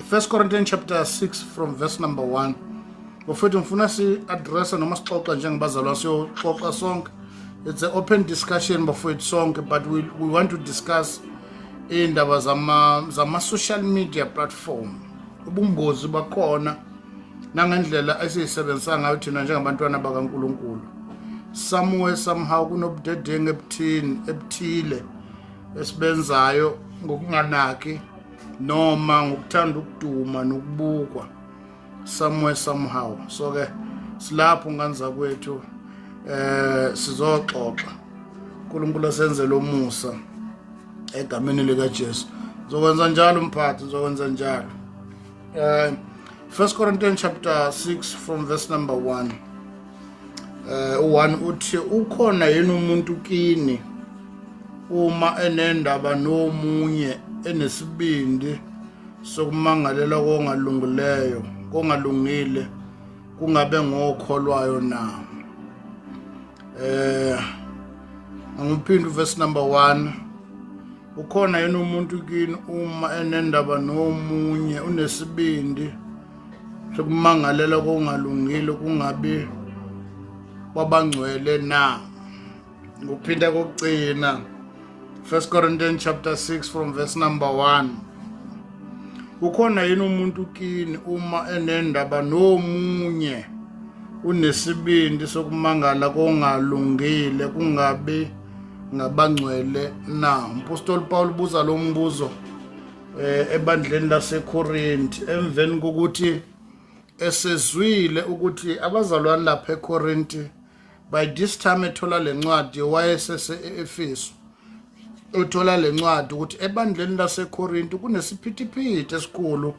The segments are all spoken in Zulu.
First Corinthians chapter 6 from verse number 1. Bafethu ngifuna si-addressa noma sixoxa njengebazalwane siyoxoxa sonke. It's an open discussion bafethu sonke, but we want to discuss indaba zama-social media platform. Ubungozi bakhona nangendlela esiyisebenzisa ngayo thina njengabantwana bakaNkulunkulu. Somewhere somehow kunobudedengu ebuthile esibenzayo ngokunganaki noma ngokuthanda ukuduma nokubukwa somewhere somehow. So ke silapho nganza kwethu sizoxoxa. uNkulunkulu asenzele umusa egameni lika Jesu. Ngizokwenza njalo mphathi, ngizokwenza njalo. First Corinthians chapter 6 from verse number 1. 1 uthi ukhona yini umuntu kini uma enendaba nomunye enesibindi sokumangalela kongalungile kungabe ngokholwayo na. Angiphinde verse number 1. Ukhona yini umuntu kini uma enendaba nomunye unesibindi sokumangalela kongalungile kungabe wabangcwele na. Nguphinda kokugcina 1 Corinthians chapter 6 from verse number 1. Ukhona yini umuntu kini uma enendaba nomunye unesibindi sokumangala kongalungile kungabe ngabangcwele na. Apostle Paul buza lo mbuzo ebandleni laseKorinthi emveni kokuthi esezwile ukuthi abazalwane lapha eKorinthi by this time ethola lencwadi wayesese-Efesu. Uthola lencwadi ukuthi ebandleni laseKorinthi kunesiphithiphithi esikhulu,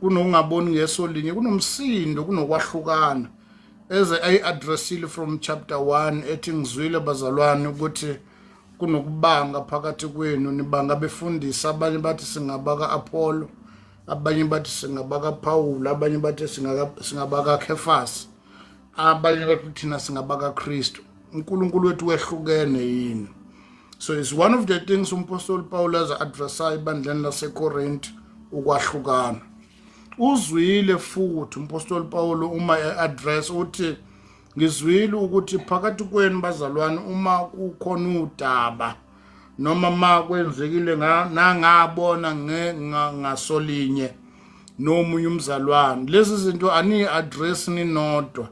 kunokungaboni ngeso linye, kunomsindo, kunokwahlukana. Eze ayi-addressile from chapter 1 ethi ngizwile bazalwane ukuthi kunokubanga phakathi kwenu, nibanga befundisa. Abanye bathi singabaka Apollo, abanye bathi singabaka Paul, abanye bathi singabaka Kefas, abanye bathi thina singabaka Kristu. uNkulunkulu wethu wehlukene yini. So it's one of the things uMapostle Paul has addressa ibandleni laseKorinthi, ukwahlukana. Uzwile futhi uMapostle Paul uma address uthi ngizwile ukuthi phakathi kwenu bazalwane uma kukhona udaba noma makwenzekile ngabona ngasolinye nomunye umzalwane, lezi zinto ani address ninodwa.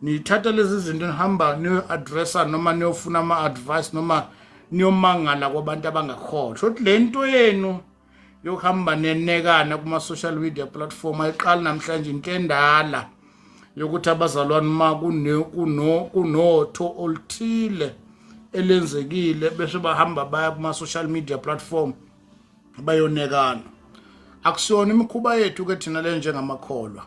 Nithatha lezi zinto nihamba niyo addressa noma niyofuna ama advice noma niyomangala kwabantu abangakholwa. Shothi lento yenu yokuhamba nenekana kuma social media platform ayiqala namhlanje into endala yokuthi abazalwane ma kunotho oluthile elenzekile bese bahamba baya kuma social media platform bayonekana. Akusiyona imikhuba yethu ke thina le njengamakholwa,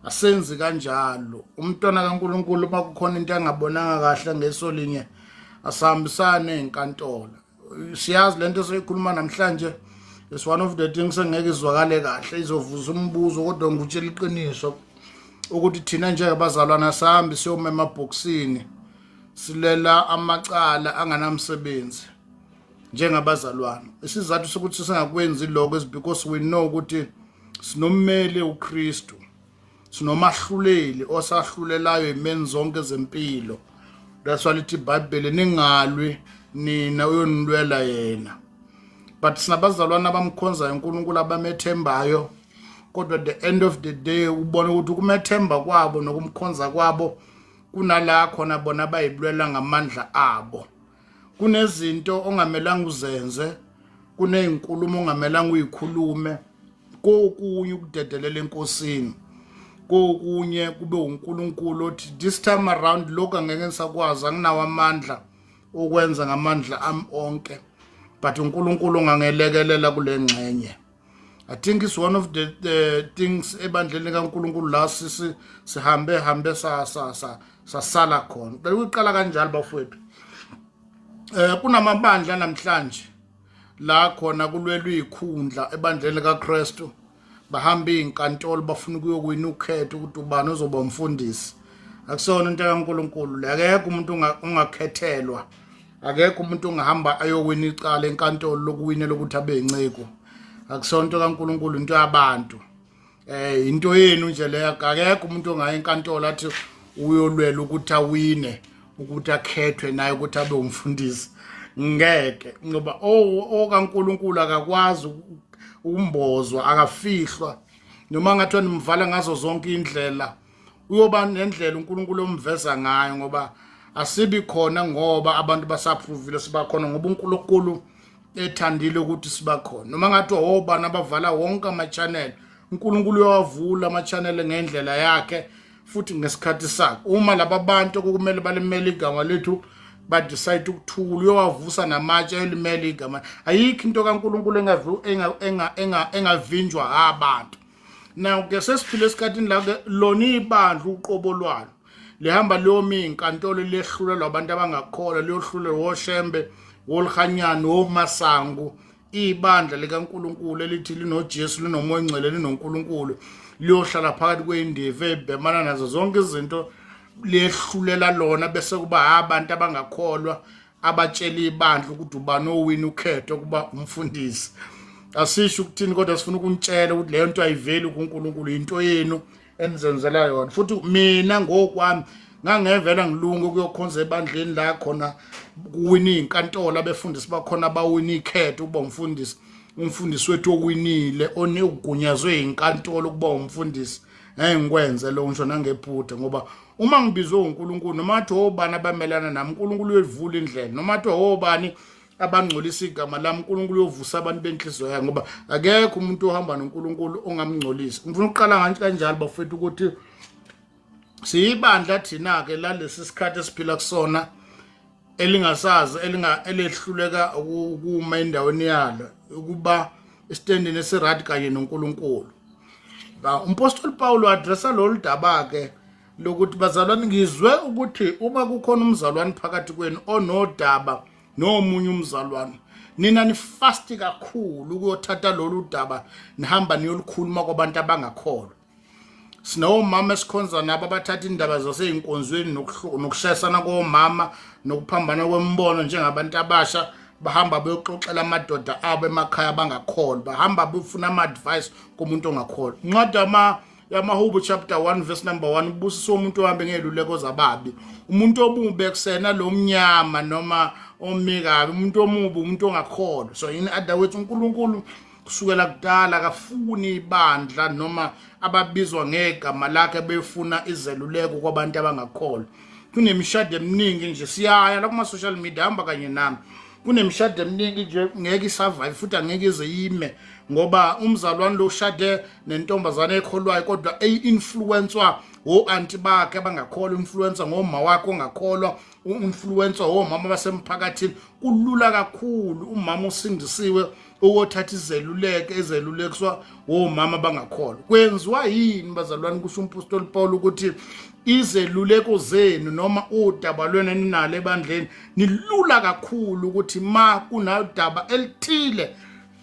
asenzi kanjalo. Umntwana kaNkulunkulu uma kukhona into angabonanga kahle ngesolinye asihambisane enkantolo. Siyazi lento esikhuluma namhlanje is one of the things engeke izwakale kahle, izovuza umbuzo, kodwa ngikutshela iqiniso ukuthi thina njengabazalwana sahambi siyoma emabhokisini silela amacala anganamsebenzi njengabazalwana. Isizathu sokuthi singakwenzi lokho is because we know ukuthi sinommeli uKristu, sinomahluleli osahlulelayo imeni zonke zempilo. That's why lithi iBhayibheli ningalwi nina uyonilwela yena. But sinabazalwana abamkhonza uNkulunkulu abamethembayo, kodwa at the end of the day ubona ukuthi ukumethemba kwabo nokumkhonza kwabo kunala khona bona bayibulwela ngamandla abo. Kunezinto ongamelanga uzenze, kunezinkulumo ongamelanga uyikhulume, kokunye ukudedelela enkosini, kokunye kube uNkulunkulu othi this time around lokho angeke ngisakwazi, anginawo amandla okwenza ngamandla ami onke, but uNkulunkulu ungangelekelela kule ngxenye. I think it's one of the things ebandleni kaNkulunkulu la sihambe sasala khona. Bekuqala kanjalo bafowethu. Kunamabandla namhlanje la khona kulwelwa izikhundla ebandleni kaKristu, bahamba izinkantolo bafuna ukuyokwina ukhetho ukuthi ubani ozoba umfundisi. Akusona into kaNkulunkulu le, akekho umuntu ongakhethelwa, akekho umuntu ongahamba ayokwina icala enkantolo lokuwinela ukuthi abe inciko. akusonto kaNkulunkulu into yabantu. Into yenu nje leyo, akekho umuntu ongaya enkantolo athi uyolwela ukuthi awine, ukuthi akhethwe naye ukuthi abe umfundisi. Ngeke, ngoba kaNkulunkulu akakwazi ukumbozwa, akafihlwa. Noma ngathiwa nimvala ngazo zonke indlela, uyoba nendlela uNkulunkulu omveza ngayo, ngoba asibi khona ngoba abantu basaphrovile siba khona, ngoba uNkulunkulu ethandile ukuthi siba khona. Noma ngathiwa obani abavala wonke ama-channel, uNkulunkulu uyawavula ama-channel ngendlela yakhe futhi ngesikhathi sakhe. Uma laba bantu okumele balimele igama lethu badecide ukuthula, uyowavusa namatshe elimele igama. Ayikho into kaNkulunkulu engavinjwa abantu. Now ke sesiphile esikhathini la ke lona ibandla uqobo lwalo lihamba liyomi inkantolo lehlulelwa abantu abangakholwa, liyohlulelwa woShembe, woLhanyana, woMasango. Ibandla likaNkulunkulu elithi linoJesu, linomoya ongcwele, linoNkulunkulu, liyohlala phakathi kweindiva ebhemana nazo zonke izinto, lehlulela lona bese kuba abantu abangakholwa abatshela ibandla ukuthi ubani owina ukhetho kuba umfundisi. Asisho ukuthini, kodwa sifuna ukuntshela ukuthi leyo nto ayiveli kuNkulunkulu, into yenu enizenzela yona. Futhi mina ngokwami ngangevela ngilunga ukuyokhonza ebandleni la khona kuwina inkantolo, abefundisi bakhona bawina ikhetho ukuba umfundisi. Umfundisi wethu owinile onegunyazwe inkantolo ukuba umfundisi. Ngikwenze lo ngisho nangephutha, ngoba uma ngibizwe uNkulunkulu, noma athi obani abamelana nami, uNkulunkulu uyevula indlela. Noma athi obani abangcolisa igama lami, uNkulunkulu uyovusa abantu benhliziyo yakhe, ngoba akekho umuntu ohamba noNkulunkulu ongamngcolisa. Ngifuna ukuqala kanjalo bafethu ukuthi siyibandla thina ke lalesi sikhathi esiphila kusona elingasazi elehluleka ukuma endaweni yalo ukuba istandeni esiradi kanye noNkulunkulu. Umpostoli Paul uadressa lolu daba ke lokuthi bazalwane, ngizwe ukuthi uma kukhona umzalwane phakathi kwenu onodaba nomunye umzalwane, nina nifasti kakhulu ukuyothatha lolu daba nihamba niyolukhuluma kwabantu abangakholwa. Sinomama esikhonza nabo abathatha indaba zaseyinkonzweni nokushayisana komama nokuphambana kwembono njengabantu abasha, bahamba beyoxoxela amadoda abo emakhaya abangakholwa, bahamba befuna ama-advice komuntu ongakholwa. Incwadi yamaHubo chapter 1 verse number 1 ubusisa umuntu ohambe ngeluleko zababi. Umuntu omubi kusena lo mnyama noma omikabi, umuntu omubi umuntu ongakholwa. So in other words, uNkulunkulu kusukela kudala akafuni ibandla noma ababizwa ngegama lakhe befuna izeluleko kwabantu abangakholwa. Kunemishado eminingi nje, siyaya la kuma social media hamba kanye nami, kunemishado eminingi nje ngeke isurvive futhi angeke ize yime, ngoba umzalwane lo ushade nentombazane ekholwayo kodwa influencewa o-anti bakhe abangakholwa, influencer ngoma wakhe ongakholwa, influencer omama basemphakathini. Kulula kakhulu umama usindisiwe ukuthatha izelulekiswa omama abangakholwa. Kwenziwa yini bazalwane? Kusho umpostoli Paul ukuthi izeluleko zenu noma udaba lwenu ninalo ebandleni nilula kakhulu ukuthi ma kunadaba elithile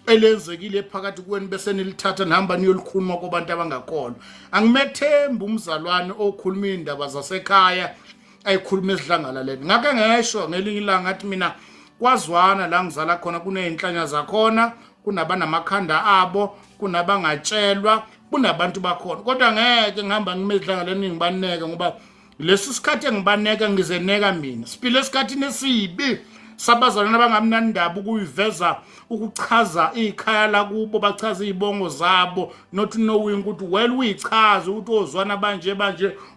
elenzekile phakathi kwenu bese nilithatha nihamba niyolikhuluma kwabantu abangakholwa. Angimethemba umzalwane okhuluma indaba zasekhaya ayikhuluma esidlangalaleni. Ngake ngesho ngelinye ilanga ngathi mina kwaZwana la ngizala khona kuneyinhlanya zakhona, kunabanamakhanda abo, kunabangatshelwa, kunabantu bakhona, kodwa ngeke ngihamba ngimedlangaleni ngibaneke, ngoba lesi sikhathi engibaneka ngizeneka mina. Siphile esikhathini esibi sabazalwane abangamnandaba ukuyiveza, ukuchaza ikhaya lakubo, bachaza izibongo zabo, not knowing ukuthi well uyichaza ukuthi oZwana banje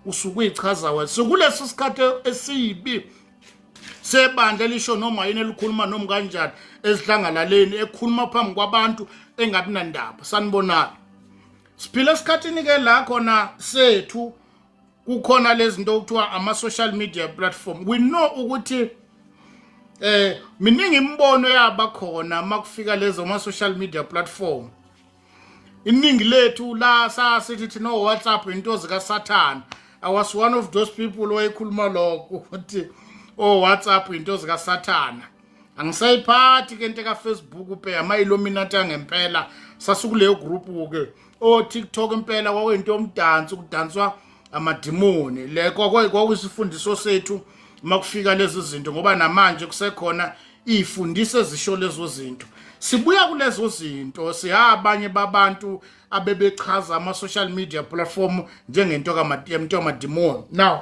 usuku uyichaza wena. Sokulesi sikhathi esibi sebandla lisho noma yini elikhuluma noma kanjani esidlangalaleni, ekhuluma phambi kwabantu engabi nandaba. Sanibonana, siphile esikhathini ke la khona sethu kukhona lezi zinto okuthiwa ama-social media platform. We know ukuthi miningi imbono yabakhona makufika lezo ama-social media platform. Iningi lethu la sasithi no WhatsApp into zikaSathana. I was one of those people oyikhuluma lokho ukuthi WhatsApp into zikaSathana. Angisayiphathi ke into kaFacebook kuphela, ama-Illuminati ngempela sasukuleyo group ke. TikTok impela kwakuyinto yomdansi, ukudanswa amadimoni. Le kwakuyisifundiso sethu makufika lezi zinto, ngoba namanje kusekhona ifundise zisho lezo zinto. Sibuya kulezo zinto siyabanye babantu abebechaza ama-social media platform njengento kamadimoni. Now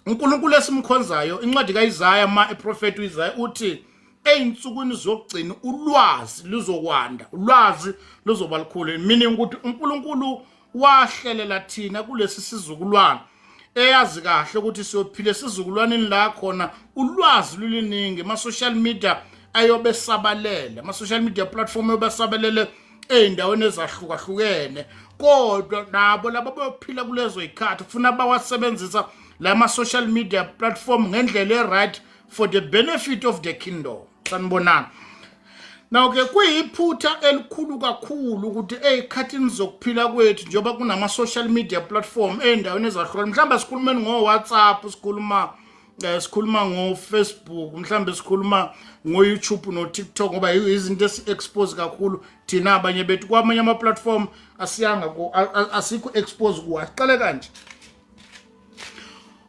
uNkulunkulu esimkhonzayo incwadi kaIsaya eprofeti uIsaya uthi eyinsukwini zokugcina ulwazi luzokwanda, ulwazi luzoba likhulu, meaning ukuthi uNkulunkulu wahlelela thina kulesi sizukulwane eyazi kahle ukuthi siyophila esizukulwaneni la khona ulwazi luliningi, ama-social media ayobe sabalele, ama-social media platform ayobe sabalele ey'ndaweni ezahlukahlukene, kodwa nabo labo bayophila kulezo y'khathi kufuna bawasebenzisa lama-social media platform ngendlela e-right for the benefit of the kingdom. Sanibonana. Now-ke kuyiphutha elikhulu kakhulu ukuthi ey'khathini zokuphila kwethu njengoba kunama-social media platform ey'ndaweni ezahlukene, mhlawumbe sikhulumeni ngo-WhatsApp, sikhuluma ngo-Facebook, mhlawumbe sikhuluma ngo-YouTube no-TikTok ngoba izinto esi-expose kakhulu thina abanye bethu. Kwamanye ama-platform asikho expose kuwo. Asiqale kanje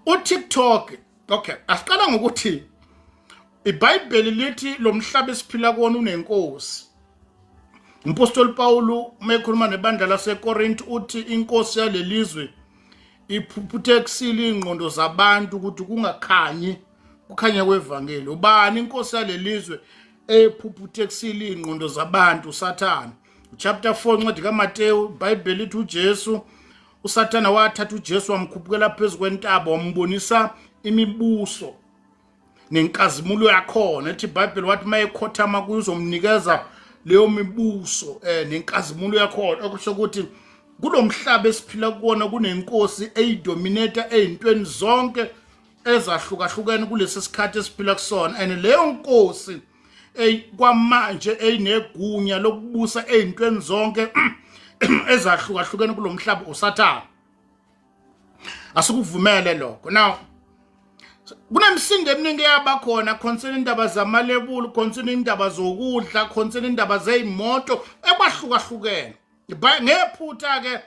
uTikTok. Okay, asiqala ngokuthi iBhayibheli lithi lo mhlaba esiphila kuwona unenkosi. Umpostoli Pawulu mekhuluma nebandla laseKorinth uthi inkosi yalelizwe iphuphuthe ekusila ingqondo zabantu ukuthi kungakhanyi kukhanya kwevangeli. Ubani inkosi yalelizwe ephuphuthe ekusila ingqondo zabantu? USathane. Chapter 4 ncwadi kaMateyu iBhayibheli lithi uJesu, uSathane wathatha uJesu wamkhuphukela phezu kwentaba wambonisa imibuso nenkazimulo yakhona. Ethi iBhayibheli wathi mayekhothama kuyo uzomnikeza leyo mibuso nenkazimulo yakhona, okusho ukuthi kulo mhlaba esiphila kuwona kunenkosi eyidominate ey'ntweni zonke ezahlukahlukene kulesi sikhathi esiphila kusona, and leyo nkosi kwamanje eyinegunya lokubusa ey'ntweni zonke ezahlukahlukene kulo mhlaba uSathane. Asikuvumele lokho. Now kunemisindo eminingi yabakhona concerning indaba zamalebuli, concerning indaba zokudla, concerning indaba zey'moto ebahlukahlukene. Ngephutha-ke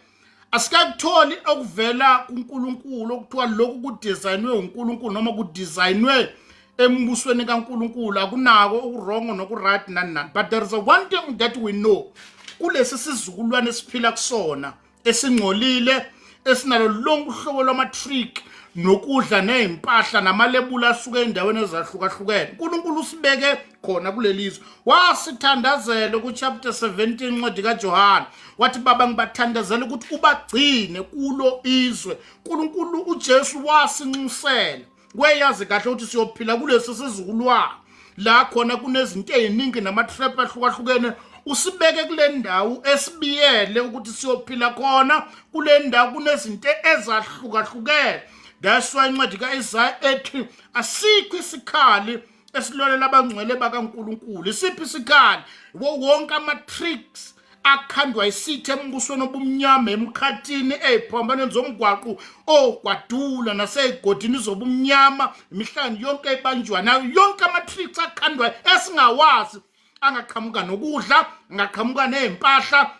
asikakutholi okuvela kuNkulunkulu okuthiwa lokhu kudesignwe uNkulunkulu noma kudesignwe embusweni kaNkulunkulu. Akunako urongo nokuright nani. But there is one thing that we know, kulesi sizukulwane esiphila kusona esingcolile esinalo lonke uhlobo lwama-trick nokudla ney'mpahla namalebula asuke ey'ndaweni ezahlukahlukene, uNkulunkulu usibeke khona kulelizwe. Wasithandazela kuchapter 17 ncwadi kaJohane wathi baba ngibathandazela ukuthi ubagcine kulo izwe. uNkulunkulu uJesu wasinxusela kweyazi kahle ukuthi siyophila kulesi sizukulwane la khona kunezinto ey'ningi nama-trap ahlukahlukene. Usibeke kule ndawo esibiyele ukuthi siyophila khona kule ndawo kunezinto ezahlukahlukene. That's why incwadi kaIsaya ethi asikho isikhali esilolela abangcwele bakaNkulunkulu. Isiphi isikhali? Wonke ama-tricks akhandwa isithe embusweni obumnyama emkhathini ey'phambanweni zomgwaqo ogwadula nasey'godini zobumnyama imihlangano yonke ebanjwa nayo yonke ama-tricks akhandwa esingawazi, angaqhamuka nokudla, angaqhamuka ney'mpahla,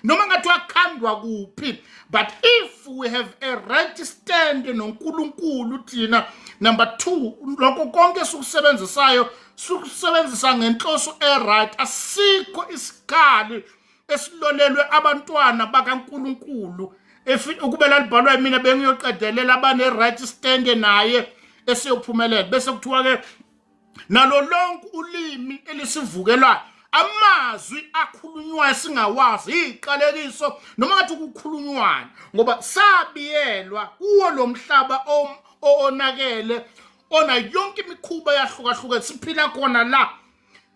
noma ngathi akhandwa kuphi. But if we have a right stand noNkulunkulu thina, number 2, lokho konke sikusebenzisayo sikusebenzisa ngenhloso e-right. Asikho isikhali esilolelwe abantwana bakaNkulunkulu ukubela libhalwa mina bengiyoqedelela abane-right stand naye esiyophumelela. Bese kuthiwa-ke nalo lonke ulimi elisivukelwayo, amazwi akhulunywayo singawazi, iqalekiso noma ngathi ukukhulunywana, ngoba sabiyelwa kuwo lo mhlaba onakele ona yonke imikhuba yahlukahlukene siphila khona la.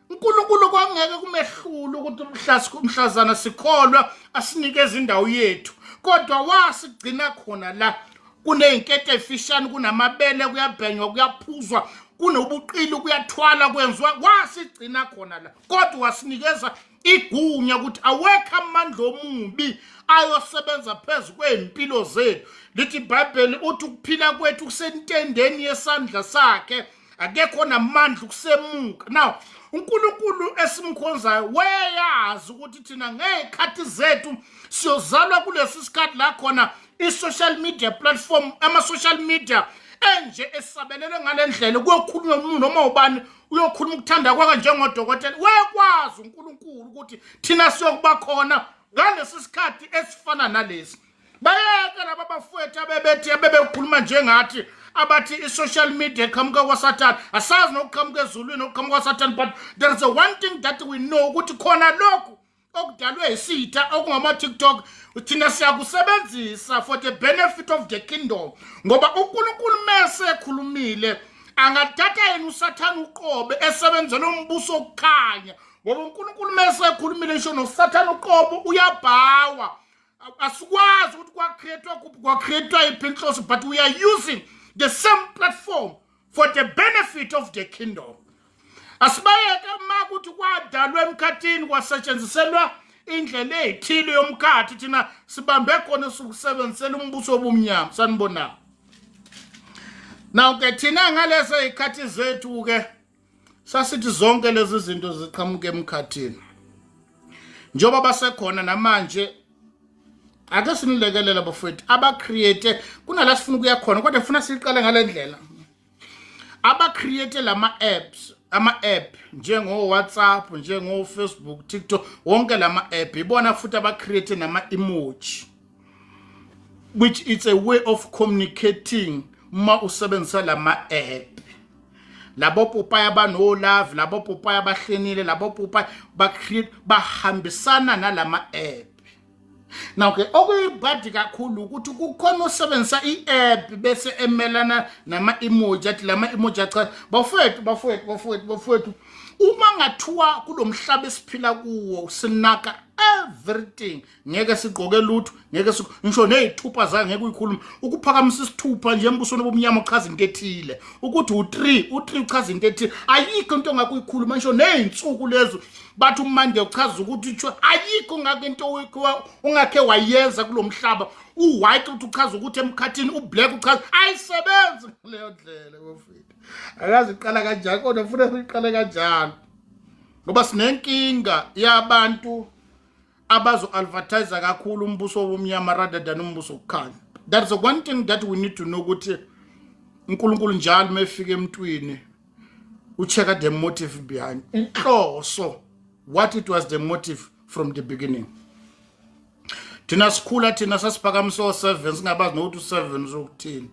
uNkulunkulu kwangeke kumehlule ukuthi umhlazana sikholwa asinikeze indawo yethu, kodwa wasigcina khona la. Kuney'nketho ey'fishane, kunamabele, kuyabhenywa, kuyaphuzwa, kunobuqili, kuyathwala, kwenziwa, wasigcina khona la. Kodwa wasinikeza igunya ukuthi awekho amandla omubi ayosebenza phezu kwey'mpilo zethu. Lithi iBhayibheli uthi ukuphila kwethu kusentendeni yesandla sakhe, akekho namandla ukusemuka. Now uNkulunkulu esimkhonzayo weyazi ukuthi thina ngey'khathi zethu siyozalwa kulesi sikhathi la khona i-social media platform, ama-social media enje esabelele ngalendlela kuyokhulunywa umuntu noma ubani uyokhuluma ukuthanda kwakhe njengodokotela wekwazi uNkulunkulu ukuthi thina siyokuba khona ngalesi sikhathi esifana nalesi bayeke laba bafowethu abebethi abebekhuluma njengathi abathi i-social media iqhamuka kwaSathane asazi nokuqhamuka ezulwini nokuqhamuka kwaSathane but there is a one thing that we know ukuthi khona lokhu okudalwe isitha okungama-TikTok thina siyakusebenzisa for the benefit of the kingdom ngoba uNkulunkulu mase ekhulumile angathatha yena uSathane uqobe esebenzela umbuso okukhanya ngoba uNkulunkulu mase ekhulumile isho noSathane uqobo uyabhawa asikwazi ukuthi kwacreatwa iphinhloso but we are using the same platform for the benefit of the kingdom. Asibayeke makuthi kwadalwe emkhathini kwasetshenziselwa indlela ezithile yomkhathi thina sibambe khona sokusebenzisela umbuso obumnyama sanibona. Now ke thina ngalezi izikhathi zethu ke sasithi zonke lezi zinto ziqhamuke emkhathini. Njoba basekhona namanje ake sinilekelela bafowethu aba-create kunala sifuna ukuya khona kodwa funa siqale ngalendlela aba-create lama-apps ama-app njengo-WhatsApp njengo-Facebook TikTok wonke lama-app ibona futhi aba-create nama-emoji which is a way of communicating uma usebenzisa lama-app labo popaya abanolove labo popaya abahlenile labo popaya ba-create bahambisana nalama-app. Now ke okuyibhadi kakhulu ukuthi kukhona usebenzisa i-app bese emelana nama-emoji athi lama-emoji acha bafowethu uma ngathiwa kulomhlaba esiphila kuwo sinaka everything ngeke sigqoke lutho ngeke ngisho nezithupha zange ngeke uyikhuluma ukuphakamisa isithupha nje embusweni obumnyama uchaza into ethile ukuthi u3 uchaza into ethile ayikho into ongakuyikhuluma ngisho nezinsuku lezo bathi uMande uchaza ukuthi utsho ayikho ngake into ungakhe wayenza kulomhlaba uwhite uthi uchaza ukuthi emkhathini ublack uchaza ayisebenzi leyo ndlela bafowethu akazi iqala kanjani kodwa ufuna siqale kanjani ngoba sinenkinga yabantu abazo advertise kakhulu umbuso obumnyama rather than umbuso okukhanya. That's the one thing that we need to know ukuthi uNkulunkulu njalo mefika emntwini uchecka the motive behind inhloso what it was the motive from the beginning. Thina sikhula thina sasiphakamisa o7 singabazi nokuthi u7 uzokuthini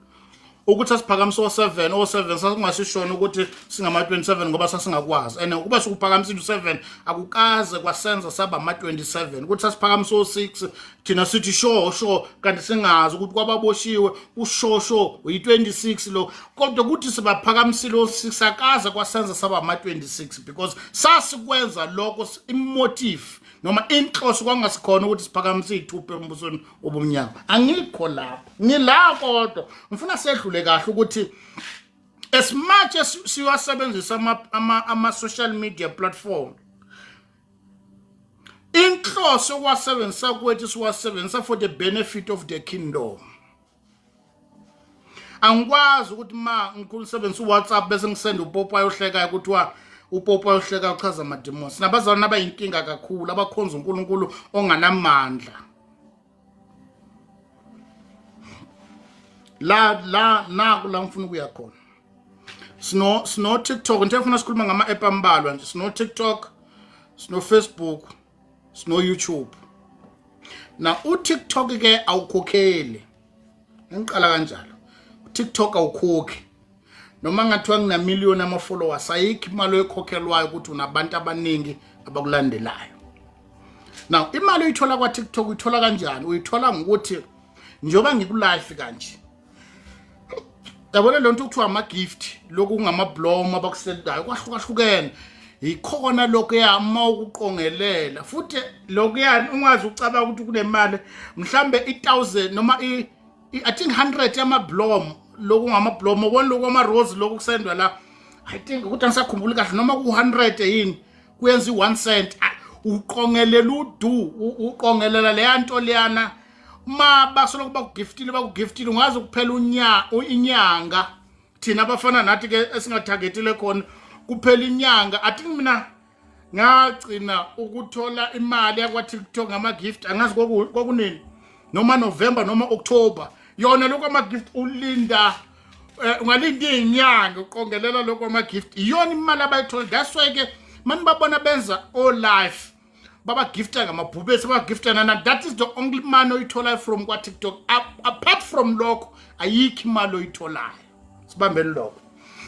ukuthi asiphakamisa o7 sasingasishona ukuthi singama27 ngoba sasingakwazi and ukuba sikuphakamisa u7 akukaze kwasenza saba ama27 ukuthi sasiphakamisa o6 thina sithi sure kanti singazi ukuthi kwababoshiwe ushosho uyi26 lo kodwa ukuthi sibaphakamisile o6 akaze kwasenza saba ama26 because sasikwenza lokho imotive noma inhloso kwangasikhona ukuthi siphakamise izithuphe embusweni obumnyama angikho lapho ngila kodwa ngifuna sedlule kahle ukuthi as much as siwasebenzisa ama social media platform inhloso kwasebenzisa kwethu siwasebenzisa for the benefit of the kingdom. Angikwazi ukuthi ma ngikusebenzisa uWhatsApp bese ngisenda uPopa ayohleka ukuthi uPopa ayohleka uchaza amademons sinabazalwana abayinkinga kakhulu abakhonza uNkulunkulu onganamandla la ngifuna ukuya khona sino TikTok nje ngifuna sikhuluma ngama app ambalwa nje sino TikTok sino Facebook sino YouTube. Na uTikTok ke awukhokheli ngiqala kanjalo uTikTok awukhokhi noma ngathiwa ngina million ama followers ayikho imali ekhokhelwayo ukuthi unabantu abaningi abakulandelayo. Now imali uyithola kwa TikTok uyithola kanjani uyithola ngokuthi njoba ngikulive kanje yabona lonto kuthiwa ama gift lokhu ngama blom abakusendayo kwahlukahlukene ikhona lokho yama ukuqongelela futhi lokho yani ungazi ucaba ukuthi kunemali mhlambe 1000 noma I think 100 yama blom lokhu ngama blom ubona lokho ama rose lokhu kusendwa la I think ukuthi angisakhumbuli kahle noma ku 100 yini kuyenza i1 cent uqongelela uqongelela le yanto leyana ma basoloku bakugiftile ungazi kuphela inyanga thina abafana nathi ke esingatargetile khona kuphela inyanga athi mina ngagcina ukuthola imali yakwa TikTok ngama gift angazi kokunini noma November noma October yona lokho ama gift ulinda ungalinda inyanga uqongelela lokho ama gift iyona imali abayithola. That's why ke manje babona benza all life baba gifta ngamabhubesi baba gifta nana. That is the only money oyithola from kwa TikTok. Apart from lokho ayikho imali oyitholayo. Sibambeni lokho.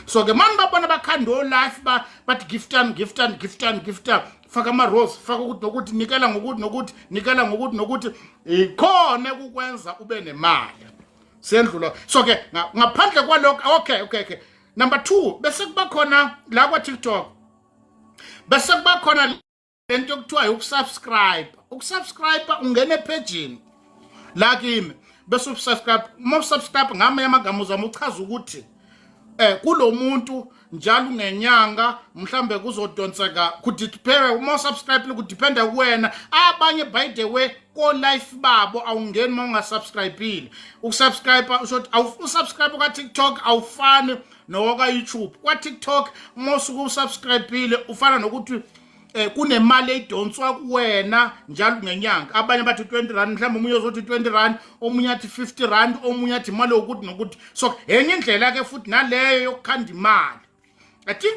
So ke manje babona bakhanda all life bathi gifta faka ama rose faka ukuthi nikela ngokuthi nokuthi ikhona ukukwenza ube nemali. Sendlula. So ke ngaphandle kwalokho okay. Number 2 bese kuba khona la kwa TikTok. Bese kuba khona lento okuthiwa ukusubscribe ungene epagini la kimi bese usubscribe ngama yamagama uzama uchaza ukuthi kulo muntu njalo ngenyanga mhlambe kuzodonseka kudipende uma subscribe kudipenda kuwena. Abanye by the way ko life babo awungeni uma ungasubscribeile. Ukusubscribe usubscribe kwa TikTok awufani noka YouTube. Kwa TikTok uma ususubscribeile ufana nokuthi kunemali edonswa kuwena njalo ngenyanga. Abanye bathi 20 rand mhlawumbe umunye uzothi 20 rand omunye athi 50 rand omunye athi imali ukuthi nokuthi. So enye indlela ke futhi naleyo yokukhanda imali. I think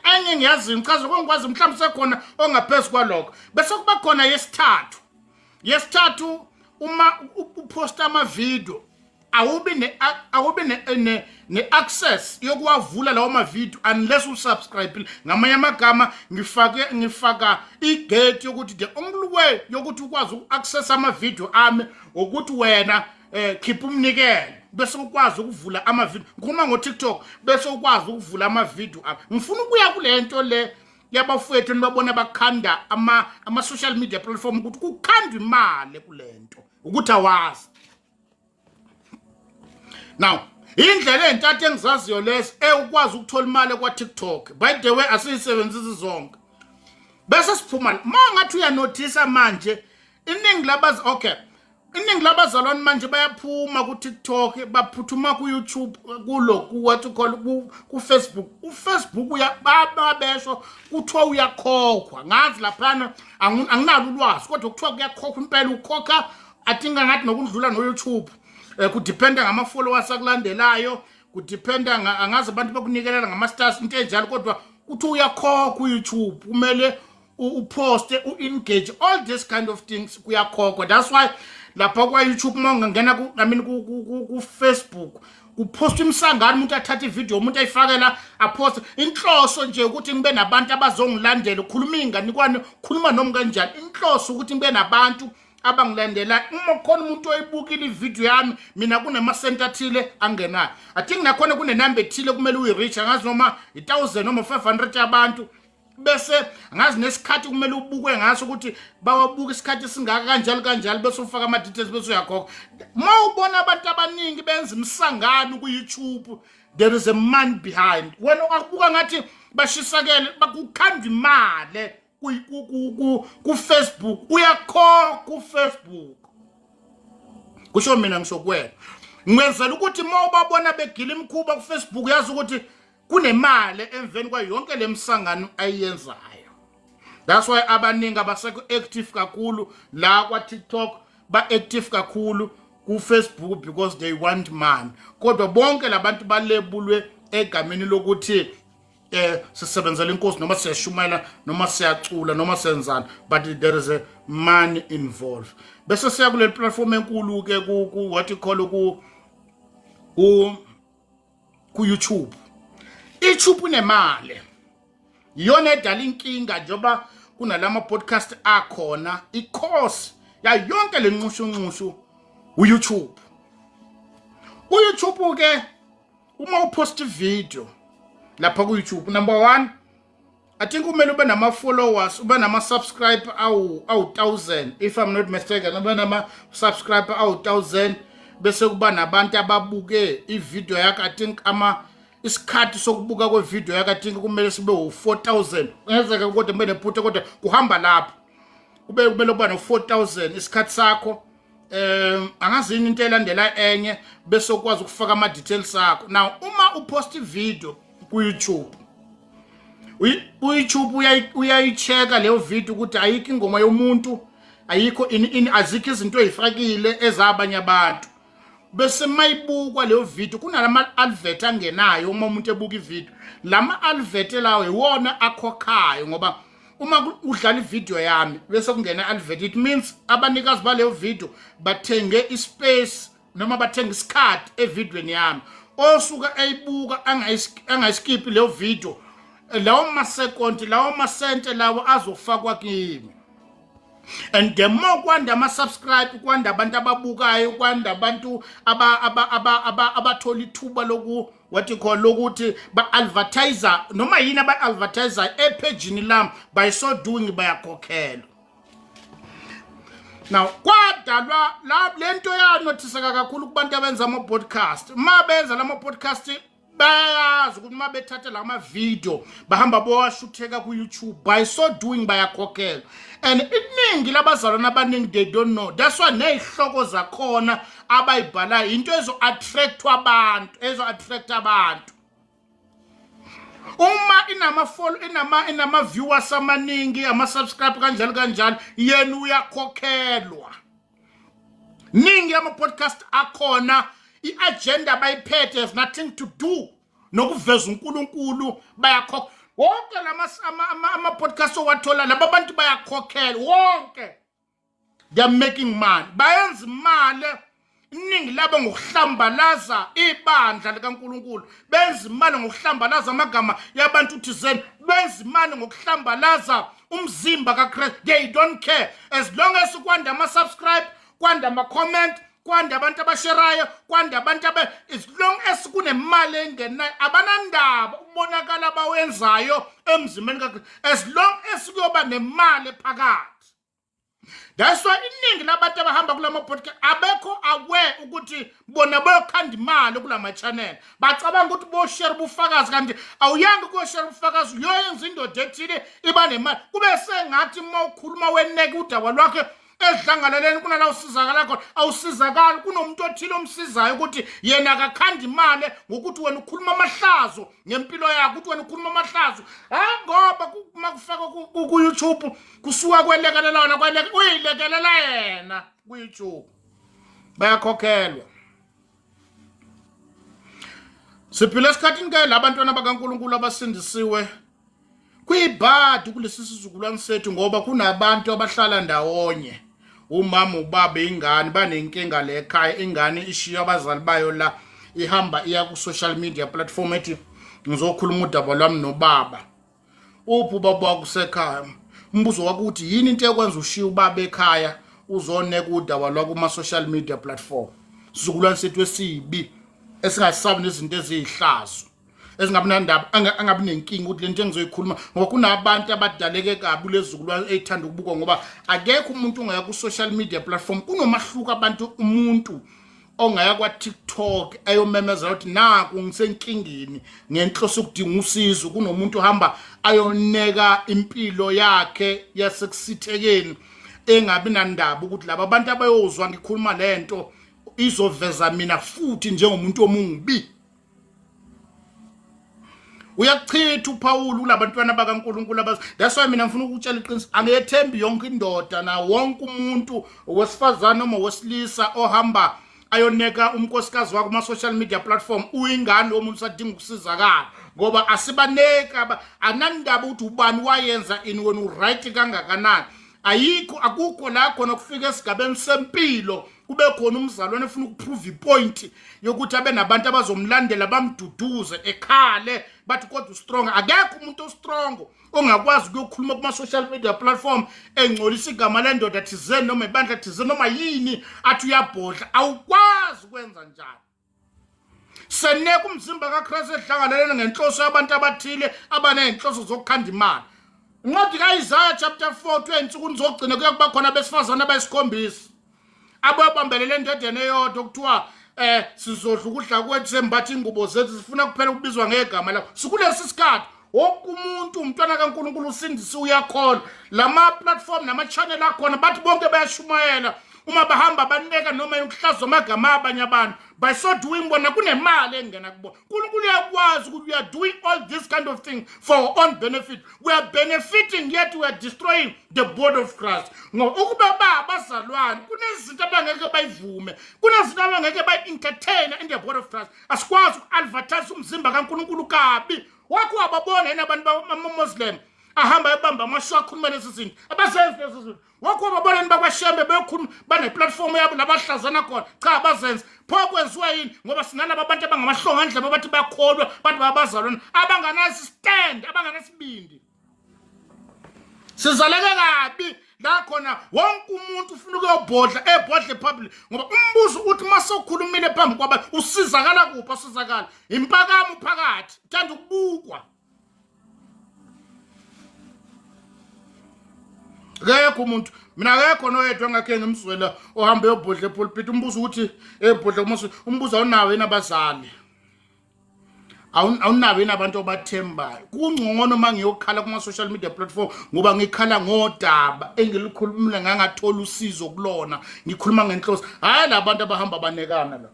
enye ngiyazi ngichaza ngikwazi mhlawumbe sekhona ongaphezulu kwalokho. Bese kuba khona yesithathu uma uposta ama video awubi ne access yokuwavula lawo ma video unless usubscribe. Ngamanye amagama ngifaka igate yokuthi the only way yokuthi ukwazi uaccess ama video ami ukuthi wena khipha umnikelo bese ukwazi ukuvula ama video. Ngikhuluma ngo TikTok bese ukwazi ukuvula ama video ami. Ngifuna ukuya kulento le yabafowethu nibabona bakhanda ama social media platform ukuthi kukhandwa imali kulento ukuthi awazi. Now indlela entathu engizaziyo leso ukwazi ukuthola imali kwa TikTok. By the way asiyisebenzisi zonke. Bese siphuma mangathi uyanotice manje iningi labazalwane manje bayaphuma ku TikTok baphuthuma ku YouTube ku what you call ku Facebook. uFacebook uyababesho kuthiwa uyakhokhwa. Ngazi laphana anginalo ulwazi kodwa kuthiwa kuyakhokhwa impela ukhokha athinga ngathi nokudlula no YouTube. Kudependa ngama followers akulandelayo, kudependa angazi abantu bakunikelela ngama stars into enjalo kodwa kuthi uyakhokha ku YouTube kumele uposte uengage all this kind of things kuyakhokhwa. That's why lapha kwa YouTube mongangena ku Facebook uposta imsangano umuntu athatha ivideo umuntu ayifakela apost inhloso nje ukuthi ngibe nabantu abazongilandela ukhuluma inganikwane khuluma noma kanjani. Inhloso ukuthi ngibe nabantu abangilandela. Uma khona umuntu oyibukile ivideo yami mina kunema center athile angenayo. I think nakhona kune number ethile kumele uyireach angazi noma 1000 noma 500 abantu. Bese angazi nesikhathi kumele ubukwe ngaso ukuthi bawabuka isikhathi singaka kanjalo bese ufaka ama details bese uyakhokha. Mawubona abantu abaningi benza imsangano ku YouTube there is a man behind. Wena akubuka ngathi bashisakele bakukhanda imali ku Facebook uyakhokha ku Facebook. Kusho mina ngisho kuwena ngwenzela ukuthi mawubabona begila imkhuba ku Facebook yazi ukuthi kunemali emveni kwa yonke lemsangano ayenzayo. That's why abaningi abaseko active kakhulu la kwa TikTok ba active kakhulu ku Facebook because they want man. Kodwa bonke labantu balebulwe egameni lokuthi sisebenzela inkosi noma siyashumayela noma siyacula noma senzana but there is a money involved. Bese siya kule platform enkulu ke ku what you call ku YouTube. YouTube unemali. Yona edala inkinga njoba kunalama podcast akhona i-course ya yonke lenxushunxushu uYouTube. uYouTube ke uma upost video lapha ku YouTube number 1 I think kumele ube nama followers ube nama subscriber awu 1000 if I'm not mistaken ube nama subscriber awu 1000 bese kuba nabantu ababuke ivideo yakhe. I think isikhathi sokubuka kwe video yakhe I think kumele sibe u4000 ngezeke kodwa kumele phuthe kodwa kuhamba lapho kumele uba no 4000 isikhathi sakho. Angazini into elandela enye bese ukwazi ukufaka ama details akho. Now uma upost video ku YouTube uyayicheka leyo video ukuthi ayikho ingoma yomuntu ayikho azikho izinto ezifakile ezabanye abantu bese mayibuka leyo video kunalama advert angenayo uma umuntu ebuka ivideo. Lama advert lawo iwona akhokhayo ngoba uma udlala ivideo yami bese kungena advert, it means abanikazi baleyo video bathenge ispace noma bathenga isikhathi evidweni yami. Osuka eyibuka angayiskip leyo video, lawo masekondi lawo masente lawo azofakwa kimi. And the more kwanda ama-subscribe, kwanda abantu ababukayo, kwanda abantu abathola ithuba loku what you call lokuthi ba-advertiser noma yini aba-advertiser epagini lami, by so doing bayakhokhelwa. Now kwadalwa lento yanothiseka kakhulu kubantu abenza ama-podcast. Ma benza lama-podcast bayazi ukuthi uma bethathe lama video bahamba bowashutheka ku YouTube, by so doing bayakhokhelwa. And iningi labazalwana abaningi they don't know. That's why nezihloko zakhona abayibhala into ezo-attract abantu. Uma inama viewers amaningi, ama-subscribe kanjalo yena uyakhokhelwa. Ningi ama-podcast akhona i-agenda bayiphethe has nothing to do nokuveza uNkulunkulu, bayakhokhelwa. Wonke ama-podcast owathola laba bantu bayakhokhelwa wonke. They are making money. Bayenza imali iningi labo ngokuhlambalaza ibandla likaNkulunkulu. Benza imali ngokuhlambalaza amagama yabantu thizeni. Benza imali ngokuhlambalaza umzimba kaKristu. They don't care. As long as kwanda ama-subscribe, kwanda ama-comment, kwanda abantu abasherayo, kwanda abantu as long as kunemali engenayo abanandaba ubonakala bawenzayo emzimbeni kaKristu, as long as kuyoba nemali phakathi. That's why iningi labantu abahamba kulama podcast abekho aware ukuthi bona bayokhanda imali kulama channel. Bacabanga ukuthi bo share ubufakazi, kanti awuyanga ku share ubufakazi uyoyenza indoda ethile iba nemali. Kube sengathi uma ukhuluma weneke udaba lwakhe edlangalaleni kunala usizakala khona, awusizakala kunomuntu othile omsizayo ukuthi yena akakhanda imali ngokuthi wena ukhuluma amahlazo ngempilo yakho, ukuthi wena ukhuluma amahlazo. Ngoba makufaka ku YouTube kusuka kwelekelelana uyilekelela yena ku YouTube, bayakhokhelwa. Siphila esikhathini ke labantwana bakaNkulunkulu abasindisiwe kuyibhadi kulesi sizukulwane sethu, ngoba kunabantu abahlala ndawonye, umama ubaba ingane banenkinga le ekhaya, ingane ishiya abazali bayo la, ihamba iya ku social media platform ethi ngizokhuluma udaba lwami nobaba. Uphi ubaba wakusekhaya? Umbuzo wakuthi yini into ekwenza ushiya ubaba ekhaya uzoneka udaba lwa kuma social media platform? Sizukulwane sethu esibi esingasabi nezinto ezihlazo, ezingabi nandaba, angabi nenkinga ukuthi lento engizoyikhuluma, ngoba kunabantu abadaleke kabi lezizukulwane ezithanda ukubuka, ngoba akekho umuntu ongaya ku social media platform. Kunomahluko abantu, umuntu ongaya kwa TikTok ayomemeza ukuthi naku ngisenkingeni ngenhloso ukudinga usizo, kunomuntu uhamba ayoneka impilo yakhe yasekusithekeni engabi nandaba ukuthi laba abantu abayozwa ngikhuluma lento izoveza mina futhi njengomuntu omungbi. Uyachitha uPaul kulabantwana bakaNkulunkulu abazi. That's why mina ngifuna ukutshela iqiniso, angiyethembi yonke indoda na wonke umuntu owesifazana noma owesilisa ohamba ayoneka unkosikazi wakhe kuma social media platform uyingane omuntu sadinga ukusizakala, ngoba asibaneka anandaba ukuthi ubani wayenza ini wena uright kangakanani. Akukho la khona kufika esigabeni sempilo kube khona umzalwane efuna ukuprove ipoint yokuthi abe nabantu abazomlandela bamduduze ekhale bathi kodwa strong. Akekho umuntu ostrong ongakwazi ukuyokhuluma kuma social media platform engcolisa igama lendoda thizeni noma ibandla thizeni noma yini athi uyabhodla. Awukwazi ukwenza njalo. Seneka umzimba kaKristu edlangalalena ngenhloso yabantu abathile abanenhloso zokukhanda imali. Incwadi kaIsaiah chapter 4 ensuku nizogcina kuyakuba khona besifazana abayisikhombisa ababambelele endodeni eyodwa okuthiwa sizodla ukudla kwethu sembatha ingubo zethu sifuna kuphela ukubizwa ngegama lakho. Sikulesi sikhathi wonke umuntu umntwana kaNkulunkulu usindisi uyakhona. Lama platform nama channel akhona bathi bonke bayashumayela uma bahamba baneka noma ukuhlaza amagama abanye abantu by so doing bona kunemali engena kubona. uNkulunkulu uyakwazi ukuthi we are doing all this kind of thing for our own benefit. We are benefiting yet we are destroying the body of Christ. Ngoba ukuba abazalwane kunezinto abangeke bayivume, kunezinto abangeke bayi-entertain in the body of Christ. Asikwazi uku-advertise umzimba kaNkulunkulu kabi. Wakho wababona yena abantu bama-Muslim ahamba ebamba amasho akhuluma lezi zinto abazenzi lezi zinto. Wakho wababona yini bakwashembe beyokhuluma baneplatform yabo labahlazana khona? Cha, abazenzi. Pho kwenziwa yini? Ngoba sinalabo abantu abangamahlonga ndlebe bathi bakholwa bantu babazalwane abanganasistand, abanganasibindi. Sizaleke kabi la khona wonke umuntu ufuna ukuyobhodla ebhodle public ngoba umbuzo uthi masokhulumile phambi kwaba usizakala kuphi? Usizakala impakamo phakathi uthanda ukubukwa. Akekho umuntu, mina akekho noyedwa engakhe ngimzwela ohambe eyobhodla epulpit umbuzo ukuthi ebhodla umbuzo awunawo yini abazali? Awunawo yini abantu obathembayo? Kungcono uma ngiyokhala kuma-social media platform ngoba ngikhala ngodaba engilikhulumile ngangathola usizo kulona, ngikhuluma ngenhloso. Hayi labantu abahamba banekana la.